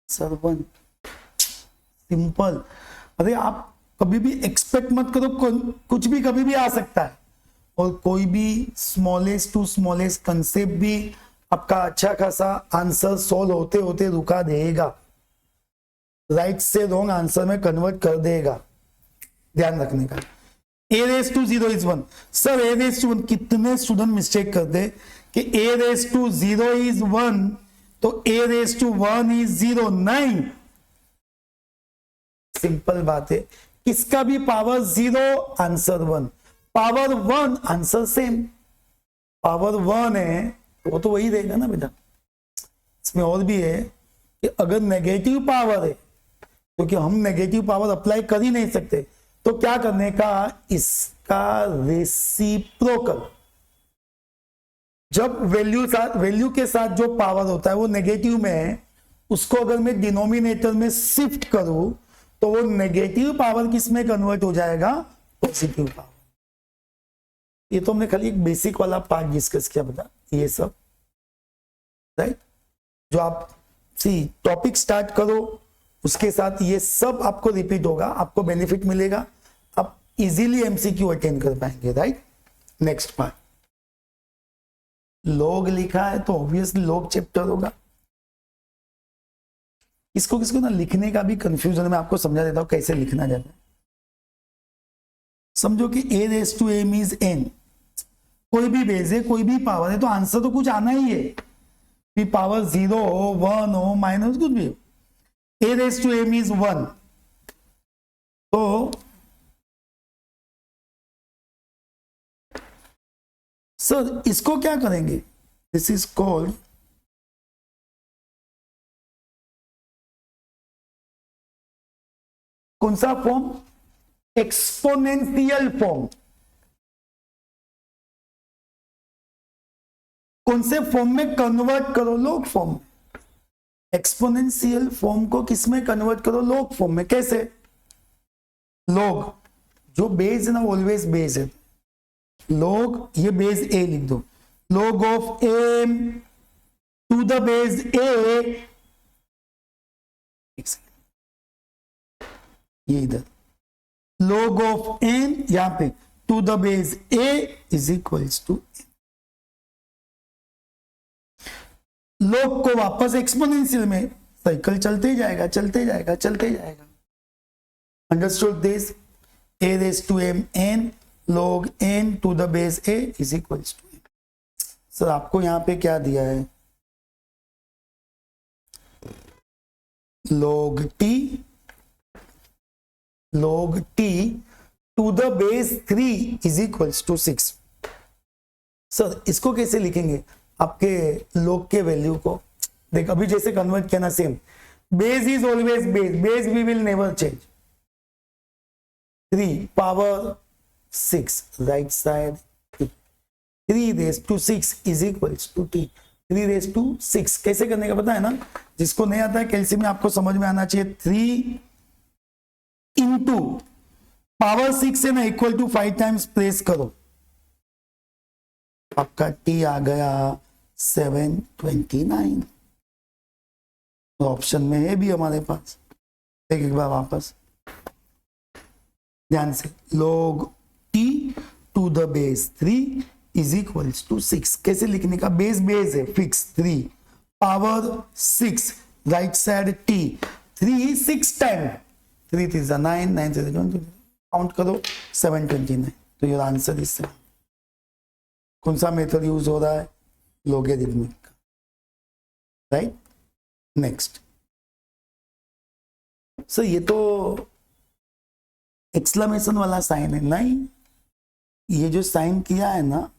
sir 1, simple. अरे आप कभी भी एक्सपेक्ट मत करो, कुछ भी कभी भी आ सकता है, और कोई भी स्मॉलेस्ट टू स्मॉलेस्ट कंसेप्ट भी आपका अच्छा खासा आंसर सॉल्व होते होते रुका देगा, राइट से रॉन्ग आंसर में कन्वर्ट कर देगा, ध्यान रखने का। a raised to 0 is 1, sir a raised to 1, कितने स्टूडेंट मिस्टेक करते कि a रेस टू 0 इज 1, तो a रेस टू 1 इज 0, नहीं। सिंपल बात है, किसका भी power 0, answer 1, power 1, answer same. Power 1 है वो तो वही देगा ना बेटा। इसमें और भी है कि अगर नेगेटिव पावर है, क्योंकि हम नेगेटिव पावर अप्लाई कर ही नहीं सकते, तो क्या करने का, इसका रेसिप्रोकल। जब वैल्यू के साथ जो पावर होता है वो नेगेटिव में है, उसको अगर मैं डिनोमिनेटर में शिफ्ट करूं तो वो नेगेटिव पावर किस में कन्वर्ट हो जाएगा, पॉजिटिव पावर। ये तो हमने खाली एक बेसिक वाला पार्ट डिस्कस किया बेटा, ये सब राइट। जो आप टॉपिक स्टार्ट करो उसके साथ ये सब आपको रिपीट होगा, आपको बेनिफिट मिलेगा, आप इजीली एमसीक्यू अटेंड कर पाएंगे, राइट। नेक्स्ट पार्ट, लॉग लिखा है तो ऑब्वियसली लॉग चैप्टर होगा। इसको किसको ना लिखने का भी कंफ्यूजन, मैं आपको समझा देता हूं कैसे लिखना जाता है। समझो कि a raise to m is n, कोई भी बेस है, कोई भी पावर है, तो आंसर तो कुछ आना ही है, भी पावर 0 हो, 1 हो, माइनस कुछ भी हो। a raise to m is 1, तो सर इसको क्या करेंगे, दिस इज कॉल्ड कौन सा फॉर्म, एक्सपोनेंशियल फॉर्म। कौन से फॉर्म में कन्वर्ट करो, लॉग फॉर्म में। एक्सपोनेंशियल फॉर्म को किस में कन्वर्ट करो, लॉग फॉर्म में। कैसे, लॉग जो बेस है ना, ऑलवेज बेस है, लॉग ये बेस ए लिख दो, log of m to the base a, ये इधर log ऑफ n यहां पे to the base a is equals to, log को वापस एक्सपोनेंशियल में, साइकिल चलते ही जाएगा, चलते जाएगा, चलते जाएगा। Understood this, a raise to m n log n to the base a is equals to. Sir आपको यहां पे क्या दिया है, log t to the base 3 is equals to 6। सर इसको कैसे लिखेंगे, आपके log के वैल्यू को देख, अभी जैसे कन्वर्ट किया ना, same, base is always base we will never change. 3 power 6 right side, 3 raise to 6 is equals to t, 3 raise to 6 कैसे करने का पता है ना, जिसको नहीं आता है कैल्सियम में आपको समझ में आना चाहिए। 3 इंटू पावर 6 है ना, इक्वल टू 5 टाइम्स प्रेस करो, आपका t आ गया 729। ऑप्शन में है भी हमारे पास, एक बार वापस ध्यान से, log t to the base 3 is equals to 6। कैसे लिखने का, बेस है fix, 3 power 6 right side t, 3 6 time, 3 3 9, 9 3 20, count करो 729। तो योर आंसर इज 7। कौन सा मेथड यूज हो रहा है, लोगरिथमिक का, राइट। नेक्स्ट, सर ये तो एक्सक्लेमेशन वाला साइन है, नहीं, ये जो साइन किया है ना,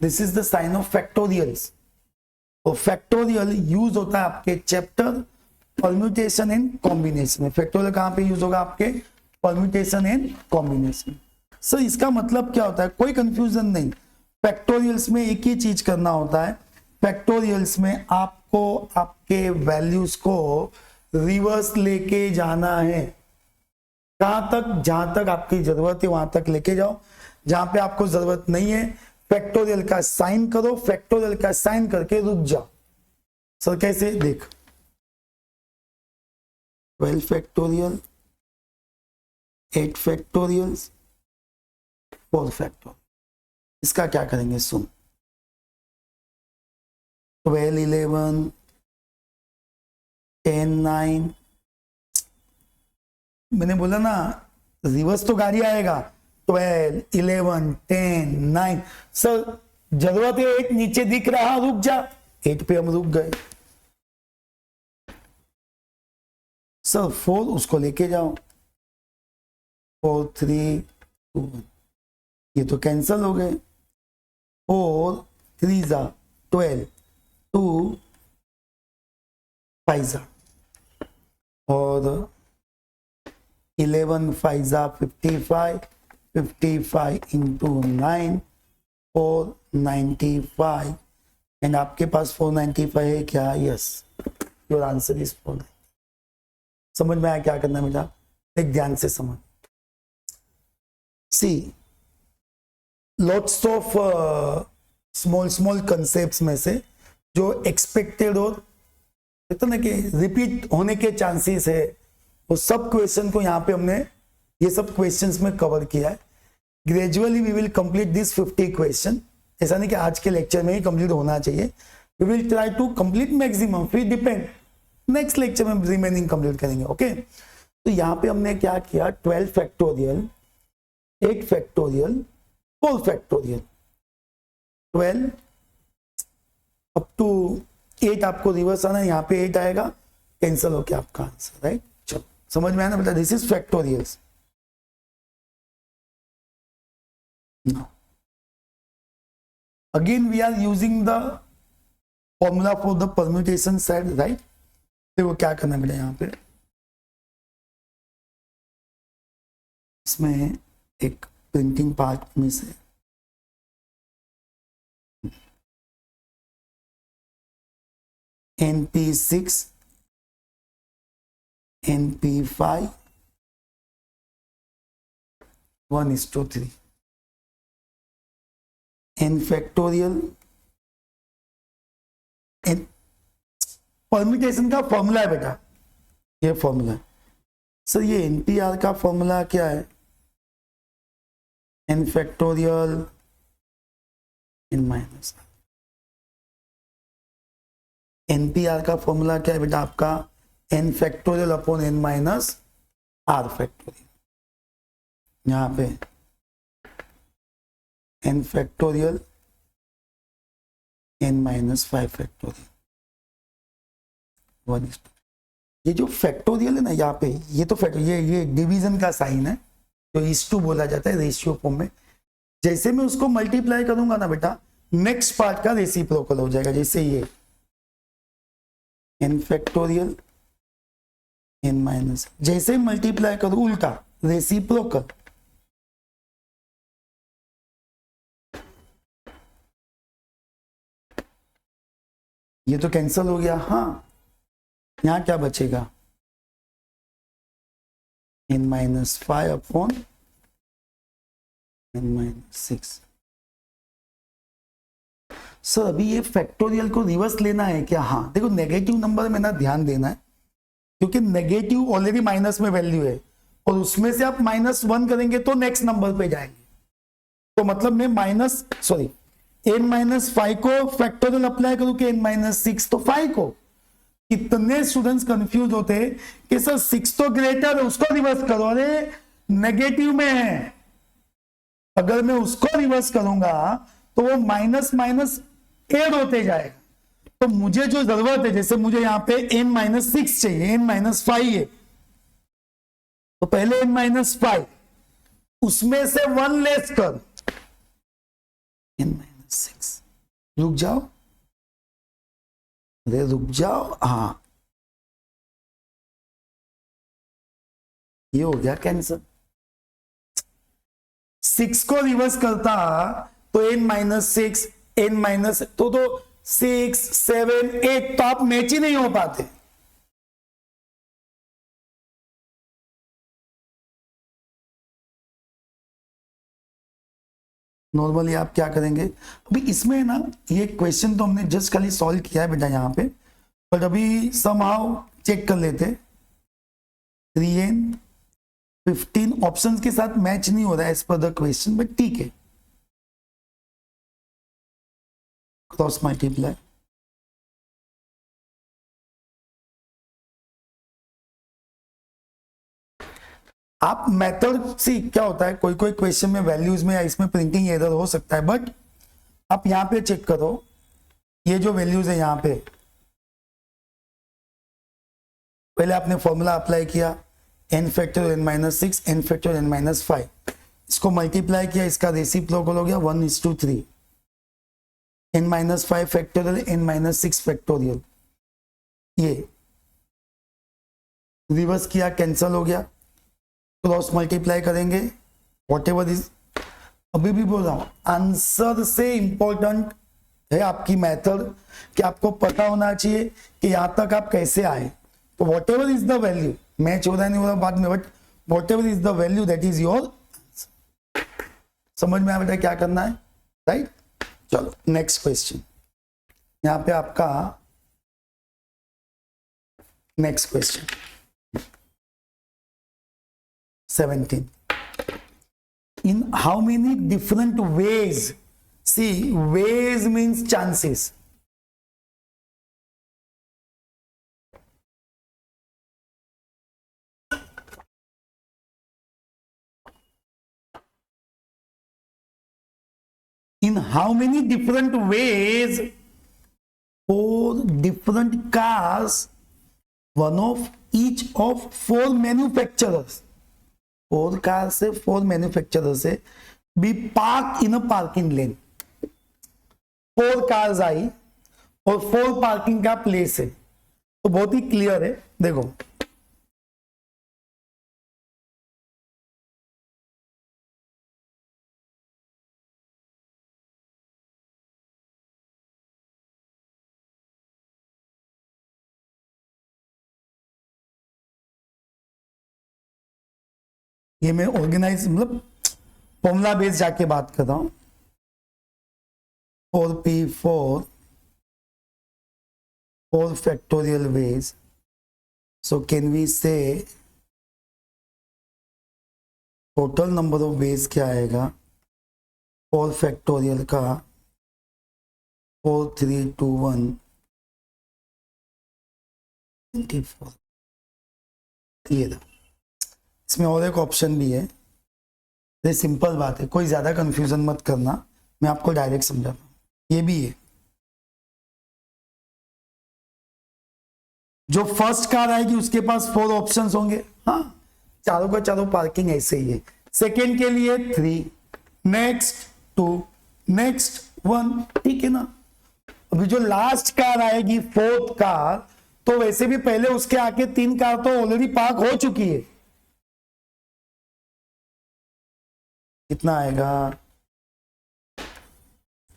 this is the sign of factorials. तो फैक्टोरियल यूज होता है आपके चैप्टर परम्यूटेशन एंड कॉम्बिनेशन में। फैक्टोरियल कहां पे यूज होगा, आपके परम्यूटेशन एंड कॉम्बिनेशन। सर इसका मतलब क्या होता है, कोई कंफ्यूजन नहीं, फैक्टोरियल्स में एक ही चीज करना होता है। फैक्टोरियल्स में आपको आपके वैल्यूज को रिवर्स लेके जाना है, कहां तक, जहां तक आपकी जरूरत है वहां तक लेके जाओ, जहां पे आपको जरूरत नहीं है फैक्टोरियल का साइन करो, फैक्टोरियल का साइन करके रुक जाओ। सर कैसे, देख 12 फैक्टोरियल, 8 फैक्टोरियल, 4 फैक्टोरियल, इसका क्या करेंगे, सुन, 12 11 10 9, मैंने बोला ना रिवर्स तो गाड़ी आएगा, 12, 11, 10, 9। सर जरूरत है 8 नीचे दिख रहा, रुक जा, 8 पे हम रुक गए। सर 4 उसको लेके जाओ, 4, 3, 2, 1, ये तो कैंसल हो गए। 4 3 जा 12, 2 5 जा, और 11 5 जा 55, 55 इंटू 9 495, एंड आपके पास 495 है क्या? Yes, your answer is 4। समझ में आया क्या करना है बेटा? एक ध्यान से समझ। सी लॉट्स ऑफ स्मॉल कंसेप्ट्स में से जो एक्सपेक्टेड और ना कि रिपीट होने के चांसेस है, वो सब क्वेश्चन को यहाँ पे हमने ये सब क्वेश्चंस में कवर किया है। Gradually we will complete this 50 question. ऐसा नहीं कि आज के लेक्चर में ही कंप्लीट होना चाहिए, we will try to complete maximum, फिर डिपेंड नेक्स्ट लेक्चर में रिमेनिंग कंप्लीट करेंगे। ओके, तो यहाँ पे हमने क्या किया, 12 factorial, 8 factorial, 4 factorial, 12 up to 8 आपको रिवर्स आना है, यहाँ पे 8 आएगा, कैंसिल हो गया आपका आंसर, राइट। चलो समझ में आया ना बेटा? This is factorials. Now, again we are using the formula for the permutation side, right? देखो क्या करना है बेटा, यहाँ पे इसमें एक प्रिंटिंग पार्ट में से NP6 NP5 1:3 n factorial. Permutation का फॉर्मूला है बेटा, ये फॉर्मूला है। सर ये एनपीआर का फॉर्मूला क्या है? n factorial n minus. NPR का फॉर्मूला क्या है बेटा आपका? n factorial upon n minus r factorial. यहाँ पे n factorial n minus 5 factorial 1:2। ये जो फैक्टोरियल है ना यहाँ पे, ये तो ये डिवीजन का साइन है, जो इस टू बोला जाता है रेशियो फॉर्म में। जैसे मैं उसको मल्टीप्लाई करूंगा ना बेटा, नेक्स्ट पार्ट का रेसिप्रोकल हो जाएगा। जैसे ये n फैक्टोरियल n माइनस, जैसे मल्टीप्लाई करूं उल्टा रेसिप्रोकल, ये तो कैंसिल हो गया। हाँ, यहां क्या बचेगा? n minus 5 upon n minus 6। Sir अभी ये फैक्टोरियल को रिवर्स लेना है क्या? हाँ, देखो नेगेटिव नंबर में ना ध्यान देना है, क्योंकि नेगेटिव ऑलरेडी माइनस में वैल्यू है, और उसमें से आप -1 करेंगे तो नेक्स्ट नंबर पे जाएंगे। तो मतलब मैं n माइनस 5 को फैक्टोरियल अप्लाई करूं कि n माइनस 6? तो 5 को। कितने स्टूडेंट्स कंफ्यूज होते हैं कि सर 6 तो ग्रेटर है, उसको रिवर्स करो। अरे नेगेटिव में है, अगर मैं उसको रिवर्स करूंगा तो वो माइनस माइनस एड होते जाएगा। तो मुझे जो जरूरत है, जैसे मुझे यहां पे n माइनस 6 चाहिए, n माइनस 5 है, तो पहले n माइनस 5, उसमें से 1 लेस कर, n माइनस 6। रुक जाओ, अरे रुक जाओ, हाँ ये हो गया कैंसर। 6 को रिवर्स करता तो n माइनस 6, n माइनस तो 6 7 8 तो आप मैच ही नहीं हो पाते। नॉर्मली आप क्या करेंगे, अभी इसमें ना ये क्वेश्चन तो हमने जस्ट खाली सॉल्व किया है बेटा यहाँ पे, बट अभी समहाउ चेक कर लेते। 3n 15 ऑप्शंस के साथ मैच नहीं हो रहा है as per the question, but ठीक है, क्रॉस मल्टीप्लाई। आप मेथड से क्या होता है, कोई कोई क्वेश्चन में वैल्यूज में या इसमें प्रिंटिंग एरर हो सकता है, बट आप यहां पे चेक करो, ये जो वैल्यूज है यहां पे पहले आपने फॉर्मूला अप्लाई किया n factor n-6 n factor n-5, इसको मल्टीप्लाई किया, इसका रेसिप्रोकल हो गया 1:3, n-5 फैक्टोरियल n-6 फैक्टोरियल, ये रिवर्स किया, कैंसल हो गया, क्रॉस मल्टीप्लाई करेंगे, वॉट एवर इज, अभी भी बोल रहा हूं आंसर से इंपॉर्टेंट है आपकी मेथड, कि आपको पता होना चाहिए कि यहां तक आप कैसे आए। तो what ever is the value, match हो रहा नहीं हो रहा बाद में, but what ever is the value that is your, समझ में आ बेटा क्या करना है, राइट। चलो नेक्स्ट क्वेश्चन, यहां पे आपका next question 17, in how many different ways, see ways means chances, in how many different ways 4 different cars, one of each of 4 manufacturers, 4 car से 4 मैन्युफैक्चरर से be park in a parking lane, 4 cars आई और 4 parking का place है, तो बहुत ही clear है, देखो ये मैं ऑर्गेनाइज मतलब फॉर्मूला बेस जाके बात कर रहा हूं, 4p4 4 factorial ways, so can we say total number of ways क्या आएगा 4 फैक्टोरियल का 4 3 2 1 24, ये था। इसमें और एक ऑप्शन भी है, ये सिंपल बात है, कोई ज्यादा कंफ्यूजन मत करना, मैं आपको डायरेक्ट समझाता हूं, ये भी है, जो फर्स्ट कार आएगी उसके पास 4 ऑप्शंस होंगे, हाँ चारों का चारों पार्किंग ऐसे ही है, सेकेंड के लिए 3, नेक्स्ट 2, नेक्स्ट 1, ठीक है ना। अभी जो लास्ट कार आएगी 4th कार, तो वैसे भी पहले उसके आके 3 कार तो ऑलरेडी पार्क हो चुकी है, कितना आएगा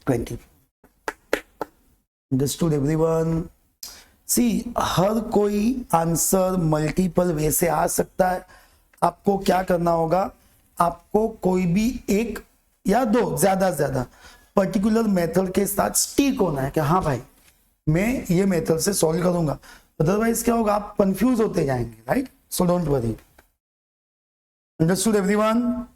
20। Understood everyone. सी हर कोई आंसर मल्टीपल वे से आ सकता है, आपको क्या करना होगा, आपको कोई भी एक या 2 ज्यादा से ज्यादा पर्टिकुलर मेथड के साथ स्टिक होना है कि हाँ भाई मैं ये मेथड से सॉल्व करूंगा, अदरवाइज क्या होगा आप कंफ्यूज होते जाएंगे, right. So don't worry. Understood everyone.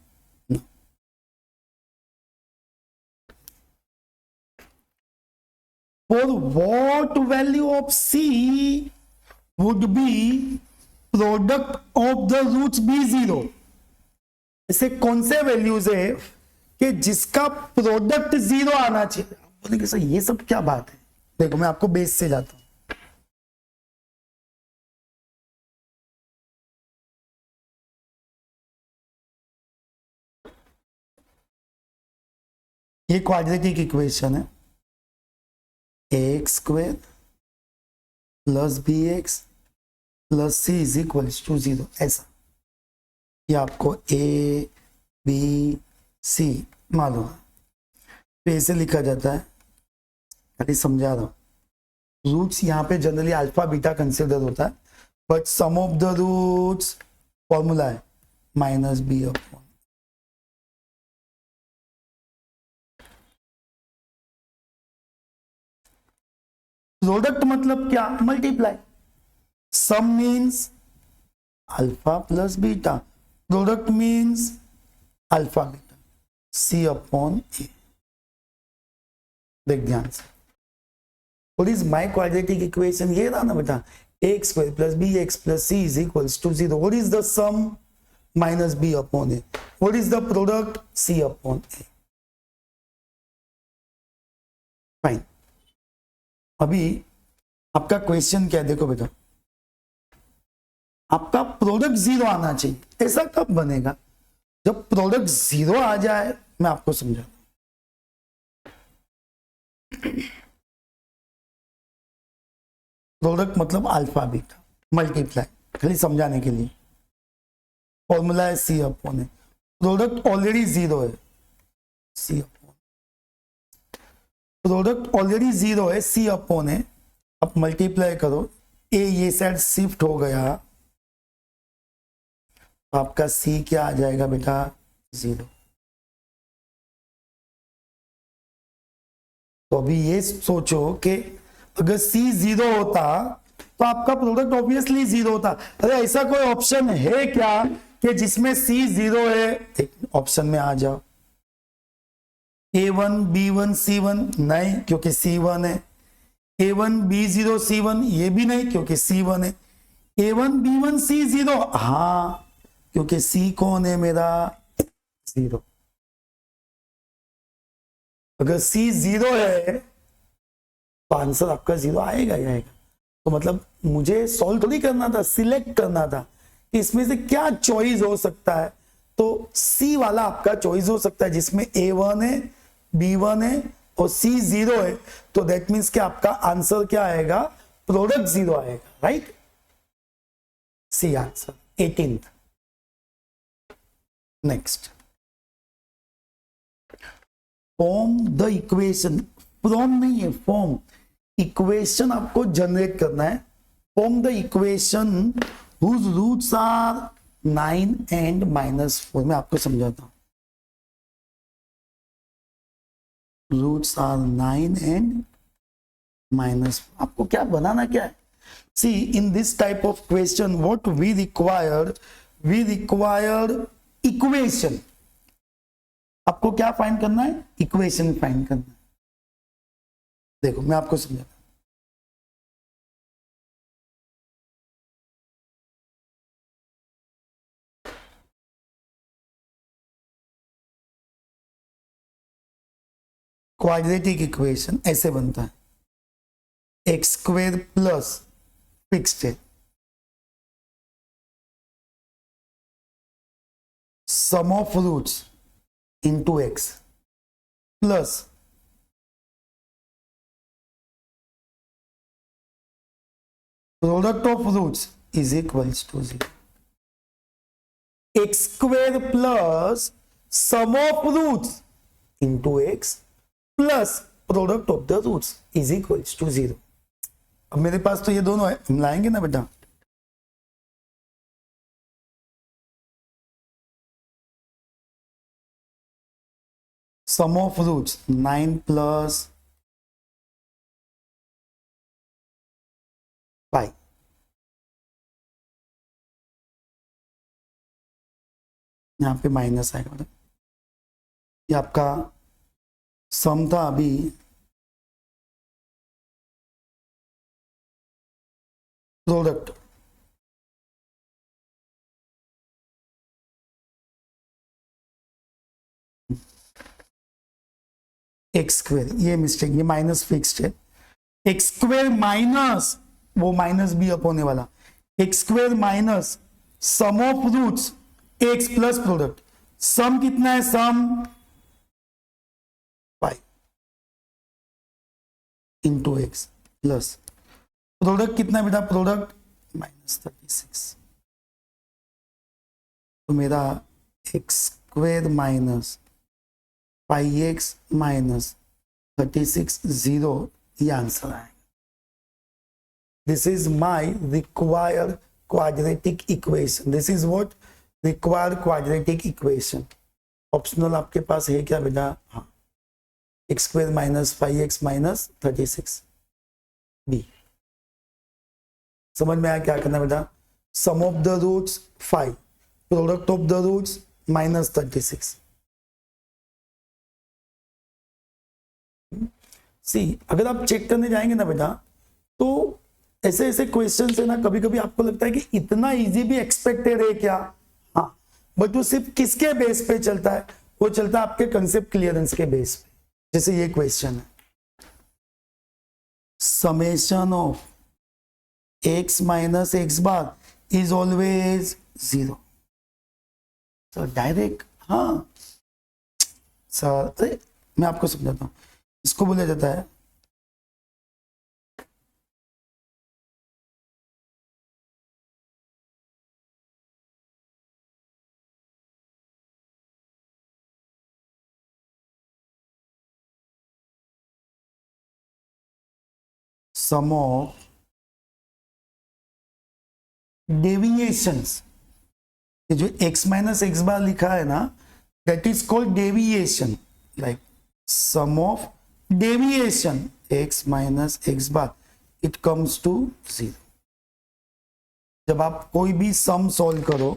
For what value of C would be product of the roots be 0? ऐसे कौन से वैल्यूज है कि जिसका प्रोडक्ट 0 आना चाहिए। बोलेंगे सर ये सब क्या बात है, देखो मैं आपको बेस से जाता हूं, ये क्वाड्रेटिक इक्वेशन है, ax² plus bx plus c is equal to 0, ऐसा ये आपको a b c मालूम है, तो ऐसे लिखा जाता है, खाली समझा रहा हूं। रूट्स यहाँ पे जनरली अल्फा बीटा कंसिडर होता है, but sum of the roots formula है -b अपॉन, प्रोडक्ट मतलब क्या, multiply, sum means alpha plus beta, product means alpha beta, c upon a. देख ध्यान से, what is my quadratic equation, ये रहा ना बेटा, ax² plus bx plus c is equals to 0। What is the sum, minus b upon a. What is the product? c upon a. Fine. अभी आपका question क्या है, देखो बेटा, आपका प्रोडक्ट जीरो आना चाहिए. ऐसा कब बनेगा? जब प्रोडक्ट जीरो आ जाए. मैं आपको समझाता हूं. प्रोडक्ट मतलब अल्फा बीटा मल्टीप्लाई, खाली समझाने के लिए. फॉर्मूला है सी अपॉन ए. प्रोडक्ट ऑलरेडी जीरो है, सी अपॉन. प्रोडक्ट ऑलरेडी जीरो है, सी अपॉन ए. अब मल्टीप्लाई करो, ए ये साइड शिफ्ट हो गया, तो आपका सी क्या आ जाएगा बेटा? जीरो. तो अभी ये सोचो कि अगर सी जीरो होता तो आपका प्रोडक्ट ऑब्वियसली जीरो होता. अरे ऐसा कोई ऑप्शन है क्या कि जिसमें सी जीरो है? ऑप्शन में आ जाओ. A1 B1 C1 नहीं, क्योंकि C1 है. A1 B0 C1 ये भी नहीं, क्योंकि C1 है. A1 B1 C0 हाँ, क्योंकि C कौन है मेरा? जीरो. अगर C जीरो है तो आंसर आपका जीरो आएगा ही आएगा. तो मतलब मुझे सॉल्व थोड़ी करना था, सिलेक्ट करना था कि इसमें से क्या चॉइस हो सकता है. तो सी वाला आपका चॉइस हो सकता है जिसमें A1 है, B1 है और C जीरो है. तो दैट मीन्स कि आपका आंसर क्या आएगा? प्रोडक्ट जीरो आएगा. Right, c answer 18th. Next, form the equation. Form नहीं है, फॉर्म. इक्वेशन आपको जनरेट करना है. Form the equation whose roots are 9 and -4. मैं आपको समझाता हूं. Roots are 9 and -4. आपको क्या बनाना क्या है? See in this type of question what we require equation. आपको क्या फाइंड करना है? इक्वेशन फाइंड करना है. देखो मैं आपको समझाता हूं. क्वाड्रेटिक इक्वेशन ऐसे बनता है. एक्स स्क्वेयर प्लस फिक्स्ड है, sum of roots into x plus product of roots is equals to zero. X square plus sum of roots into x plus product of the roots is equals to zero. अब मेरे पास तो ये दोनों है, हम लाएंगे ना बेटा. Sum of roots 9 plus 5. यहां पे माइनस आएगा मतलब ये आपका सम था. अभी प्रोडक्ट एक्स स्क्वेयर, ये मिस्टेक, ये माइनस फिक्स्ड है. एक्स स्क्वेयर माइनस वो माइनस बी अपोने वाला. X square minus sum of roots x plus product. Sum कितना है? Sum 5 into x plus product कितना है बेटा? प्रोडक्ट -36. तो मेरा x square minus 5x minus 36 जीरो, ये आंसर आएगा. This is my required quadratic equation. This is what required quadratic equation. Optional आपके पास है क्या बेटा? हाँ, x square minus 5x minus 36 b. समझ में आया क्या करना बेटा? Sum of the roots 5, product of the roots -36. See अगर आप चेक करने जाएंगे ना बेटा, तो ऐसे ऐसे क्वेश्चन है ना, कभी कभी आपको लगता है कि इतना इजी भी एक्सपेक्टेड है क्या? हाँ, बट वो सिर्फ किसके बेस पे चलता है, वो चलता है आपके कंसेप्ट क्लियरेंस के बेस पे। जैसे ये क्वेश्चन है, summation of x minus x bar is always 0। तो डायरेक्ट, हाँ सर, अरे मैं आपको समझाता हूं, इसको बोला जाता है सम ऑफ डेविएशंस। ये जो x माइनस एक्स बार लिखा है ना, that is called deviation, like sum of deviation x minus x bar, it comes to 0। जब आप कोई भी सम सॉल्व करो,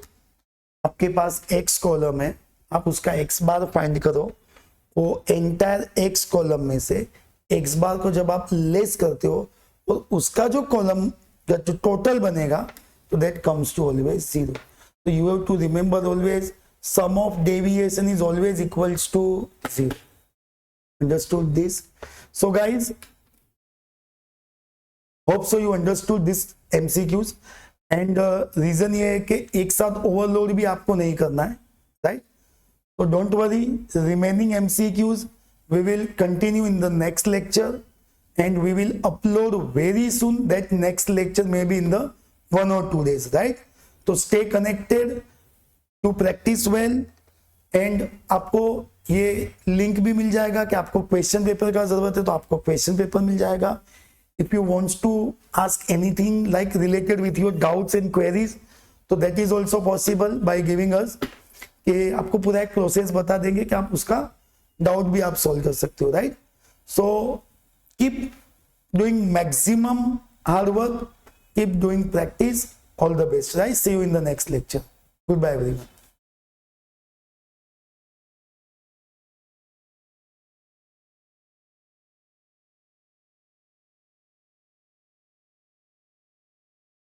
आपके पास x कॉलम है, आप उसका x बार फाइंड करो, वो एंटायर x कॉलम में से x बार को जब आप लेस करते हो, और उसका जो कॉलम जो टोटल बनेगा, तो दैट कम्स टू ऑलवेज 0। तो you have to remember always sum of deviation is always equals to 0। Understood this? So guys, hope so you understood this MCQs। And reason ये है कि एक साथ ओवरलोड भी आपको नहीं करना है, right? So don't worry, remaining MCQs we will continue in the next lecture, and we will upload very soon. That next lecture may be in the 1 or 2 days, right? So stay connected to practice well, and आपको ये link भी मिल जाएगा कि आपको question paper का जरूरत है तो आपको क्वेश्चन पेपर मिल जाएगा। If you want to ask anything like related with your doubts and queries, तो that is also possible by giving us, कि आपको पूरा एक प्रोसेस बता देंगे कि आप उसका डाउट भी आप सॉल्व कर सकते हो, right? So keep doing maximum hard work, keep doing practice, all the best, right? See you in the next lecture. Good bye everyone.